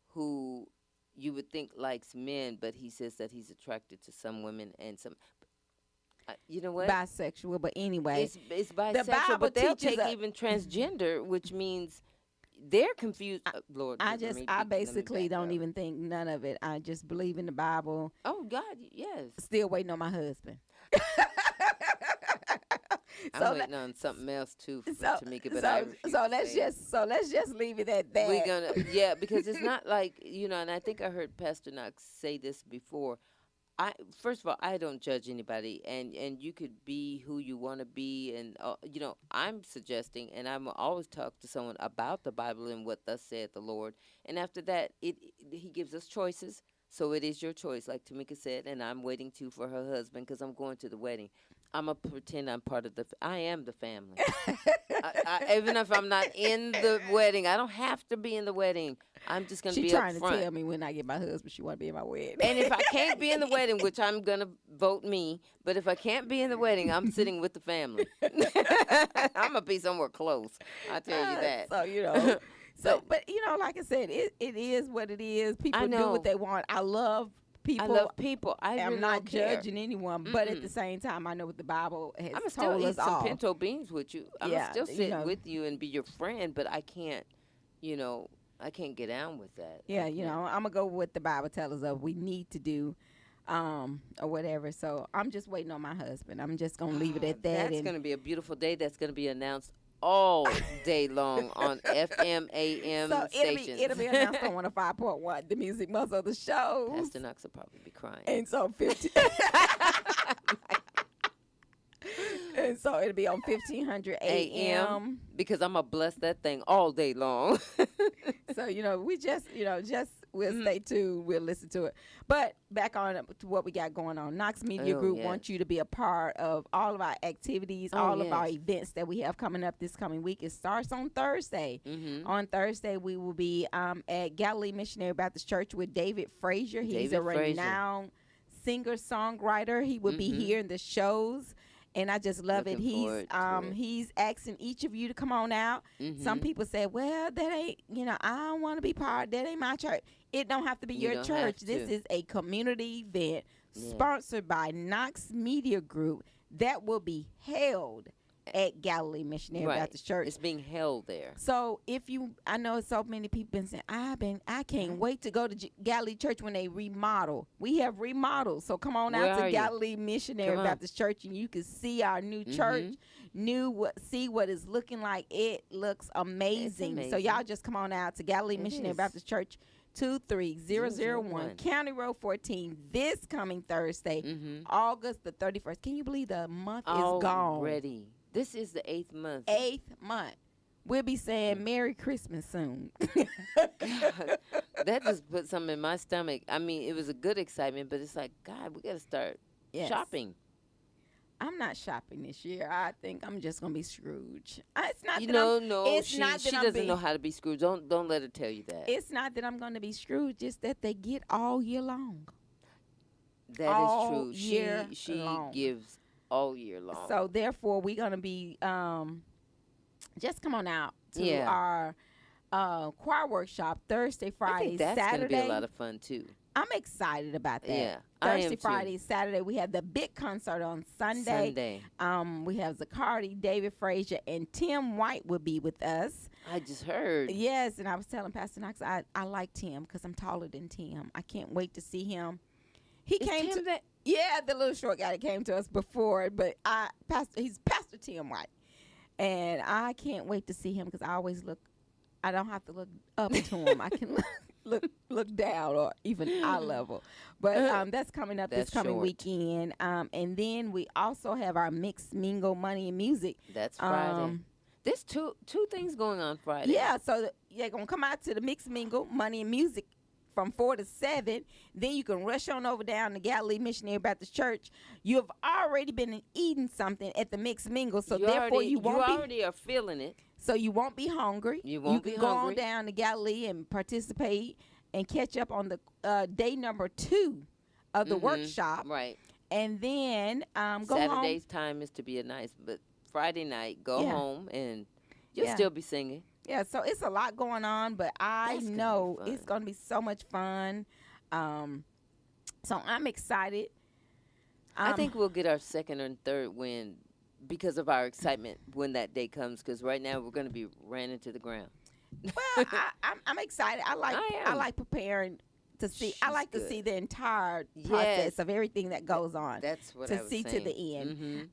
who you would think likes men, but he says that he's attracted to some women and some. You know what? Bisexual, but anyway, it's bisexual, but they'll take even transgender, which means they're confused. Lord, I basically don't even think none of it. I just believe in the Bible. Oh God, yes. Still waiting on my husband. I'm waiting on something else too, Tamika. But let's just leave it at that. We're gonna, because it's not like and I think I heard Pastor Knox say this before. First of all, I don't judge anybody, and you could be who you want to be, and I'm suggesting, and I'm always talk to someone about the Bible and what thus saith the Lord, and after that, he gives us choices. So it is your choice, like Tamika said, and I'm waiting too for her husband because I'm going to the wedding. I'm going to pretend I'm part of I am the family. Even if I'm not in the wedding, I don't have to be in the wedding. I'm just going to be up front. She's trying to tell me when I get my husband, she want to be in my wedding. And if I can't be in the wedding, which I'm going to vote me, but if I can't be in the wedding, I'm sitting with the family. I'm going to be somewhere close. I tell you that. So, you know. But, you know, like I said, it is what it is. People do what they want. I love people. I love people. I'm really not don't care. judging anyone, but at the same time, I know what the Bible has I'm told still us eat some all. pinto beans with you. I'm still sit with you and be your friend, but I can't, you know, I can't get down with that. Yeah, you know, I'm going to go with what the Bible tells us we need to do or whatever. So I'm just waiting on my husband. I'm just going to leave it at that. That's going to be a beautiful day. That's going to be announced all day long on FM, AM stations. It'll be announced on 105.1, the music muscle of the show. Pastor Knox will probably be crying. And so 15. And so it'll be on 1500 AM. Because I'm going to bless that thing all day long. So, you know, we'll stay tuned. We'll listen to it. But back on to what we got going on. Knox Media Group wants you to be a part of all of our activities, all of our events that we have coming up this coming week. It starts on Thursday. On Thursday, we will be at Galilee Missionary Baptist Church with David Frazier. He's a renowned singer-songwriter. He will be here in the shows. And I just love it. He's asking each of you to come on out. Some people say, well, that ain't, you know, I don't want to be part. That ain't my church. It don't have to be your church. This is a community event sponsored by Knox Media Group that will be held at Galilee Missionary Baptist Church. It's being held there. So I know so many people been saying, I can't wait to go to Galilee Church when they remodel. We have remodeled. So come on out to Galilee Missionary Baptist Church and you can see our new church, see what it's looking like. It looks amazing. So y'all just come on out to Galilee Missionary Baptist Church, 23001 County Road 14 this coming Thursday, August the 31st. Can you believe the month is gone? Already. This is the 8th month. 8th month. We'll be saying Merry Christmas soon. God, that just put something in my stomach. I mean, it was a good excitement, but it's like, God, we got to start shopping. I'm not shopping this year. I think I'm just going to be Scrooge. It's not she doesn't know how to be Scrooge. Don't let her tell you that. It's not that I'm going to be Scrooge. It's that they get all year long. That all is true. She gives all year long. So therefore, we're gonna be just come on out to our choir workshop Thursday, Friday, that's Saturday. That's gonna be a lot of fun too. I'm excited about that. Yeah, Thursday, Friday, Saturday. We have the big concert on Sunday. We have Zacardi, David Frazier, and Tim White will be with us. I just heard. Yes, and I was telling Pastor Knox I like Tim because I'm taller than Tim. I can't wait to see him. He came to the little short guy that came to us before, but he's Pastor Tim White, and I can't wait to see him because I don't have to look up to him. I can look down or even eye level. But that's coming up this coming weekend, and then we also have our Mixed Mingle Money and Music. That's Friday. There's two things going on Friday. Yeah, so they're gonna come out to the Mixed Mingle Money and Music from 4 to 7, then you can rush on over down to Galilee Missionary Baptist Church. You have already been eating something at the Mixed Mingle, so you already are feeling it. So you won't be hungry. You can go on down to Galilee and participate and catch up on the day number 2 of the workshop. Right. And then go Saturday's home. time is to be but Friday night, go home and you'll still be singing. Yeah, so it's a lot going on, but I know it's going to be so much fun. So I'm excited. I think we'll get our second and third win because of our excitement when that day comes, because right now we're going to be ran into the ground. Well, I'm excited. I like preparing to see. I like to see the entire process of everything that goes on. That's what I was saying. To see to the end.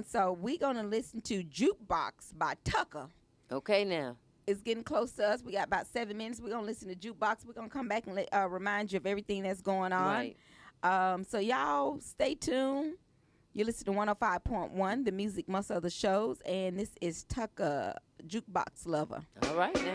So we're going to listen to Jukebox by Tucker. Okay, now. It's getting close to us. We got about 7 minutes. We're going to listen to Jukebox. We're going to come back and remind you of everything that's going on. Right. So y'all stay tuned. You listen to 105.1, the music muscle of the shows. And this is Tucker, Jukebox Lover. All right, now.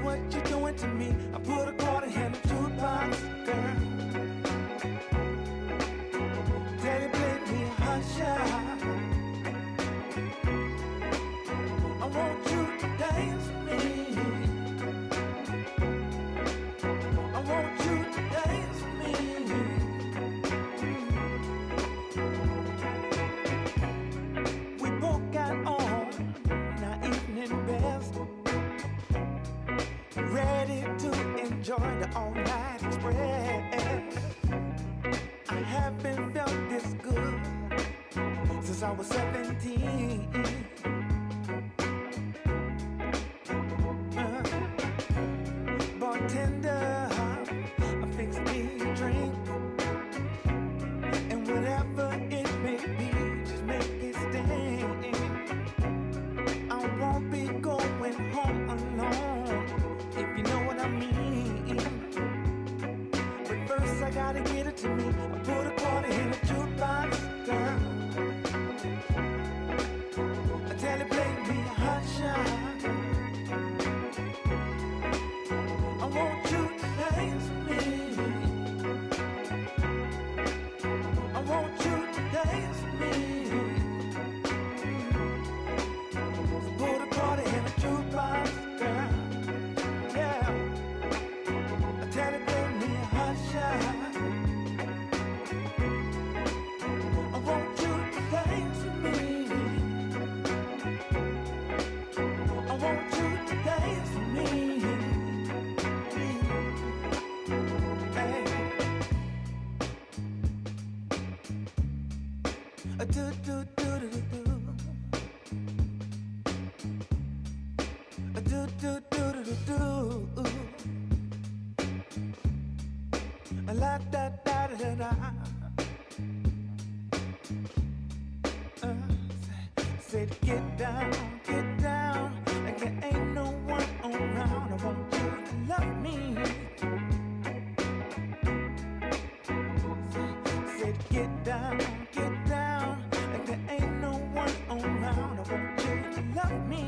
what you're doing to me. I put a quarter in the jukebox, girl. Tell you, play me a hot shot. I want you to dance with me. I want you to dance with me. We both got on our evening best, ready to enjoy the all-night express. I haven't felt this good since I was 17. Bartender, fix me a drink, and whatever it may be, just make it sting. I won't be going home alone, if you know what I mean. But first I gotta get it to me. I put a quarter in the jukebox, girl. I tell you, play me a hot shot. I want you to dance with me. I want you to dance with me. So put a quarter in the jukebox, girl. Yeah. I tell you, play me a hot shot. I want you to dance with me. I want you to dance with me. Hey. A do do do do do. A do do do do do. A la da da da da da. Say get down, like there ain't no one around. I want you to love me. Say get down, like there ain't no one around. I want you to love me.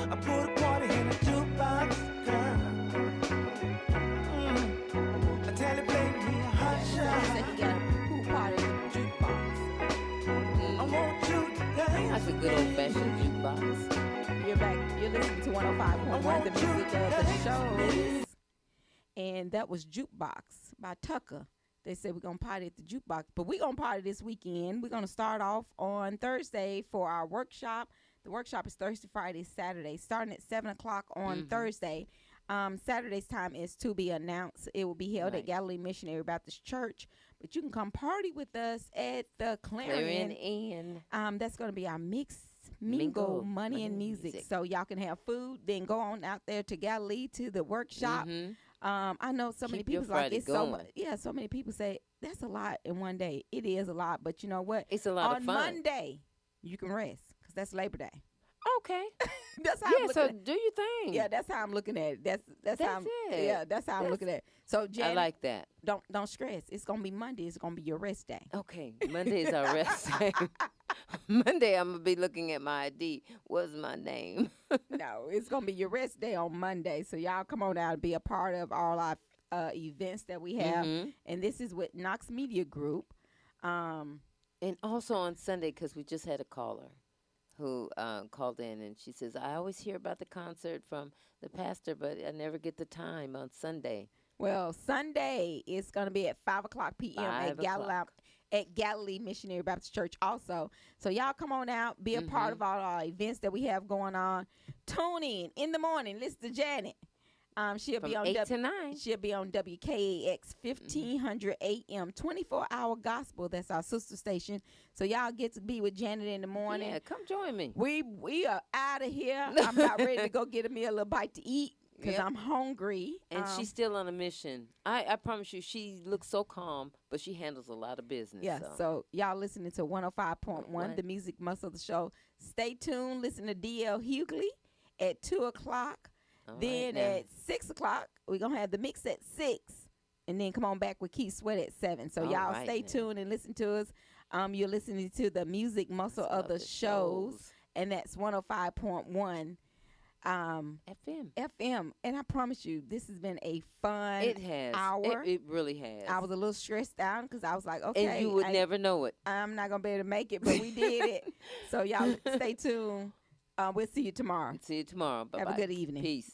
I put a quarter in a jukebox, girl. I tell you, play me a hot shot. He got a pool party in the jukebox. I want you to dance. That's a good old-fashioned jukebox. You're back. You're listening to 105.1, the music of the shows. And that was Jukebox by Tucker. They said we're going to party at the jukebox. But we're going to party this weekend. We're going to start off on Thursday for our workshop. The workshop is Thursday, Friday, Saturday, starting at 7 o'clock on Thursday. Saturday's time is to be announced. It will be held at Galilee Missionary Baptist Church. But you can come party with us at the Clarion Inn. That's going to be our mingle, money and music. So y'all can have food, then go on out there to Galilee to the workshop. I know so many people like it's so much. Yeah, so many people say that's a lot in one day. It is a lot, but you know what? It's a lot on of fun. Monday, you can rest because that's Labor Day. Okay. That's how I'm looking so at it. do your thing. Yeah, that's how I'm looking at it. That's how I'm, it. Yeah, that's how I'm looking at it. So Janet, I like that. Don't stress. It's gonna be Monday. It's gonna be your rest day. Okay, Monday is our rest day. Monday, I'm gonna be looking at my ID. What's my name? No, it's gonna be your rest day on Monday. So y'all come on out and be a part of all our events that we have. And this is with Knox Media Group. And also on Sunday, because we just had a caller who called in, and she says, I always hear about the concert from the pastor, but I never get the time on Sunday. Well, Sunday is going to be at 5 o'clock p.m. at Galilee Missionary Baptist Church also. So y'all come on out, be a part of all our events that we have going on. Tune in the morning. Listen to Janet. She'll From be on 8 to 9. She'll be on WKAX 1500 AM, 24-hour gospel. That's our sister station. So y'all get to be with Janet in the morning. Yeah, come join me. We are out of here. I'm about ready to go get me a little bite to eat because I'm hungry. And she's still on a mission. I promise you, she looks so calm, but she handles a lot of business. Yeah, so y'all listening to 105.1, the music muscle of the show. Stay tuned. Listen to D.L. Hughley at 2 o'clock. Then at 6 o'clock, we're going to have the mix at 6. And then come on back with Keith Sweat at 7. So y'all stay tuned and listen to us. You're listening to the music muscle of the shows. and that's 105.1 FM. And I promise you, this has been a fun It has. hour. It really has. I was a little stressed out because I was like, okay. And you would never know it. I'm not going to be able to make it, but we did it. So, y'all, stay tuned. We'll see you tomorrow. See you tomorrow. Bye-bye. Have a good evening. Peace.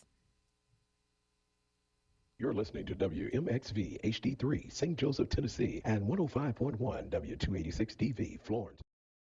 You're listening to WMXV HD3, St. Joseph, Tennessee, and 105.1 W286 TV, Florence.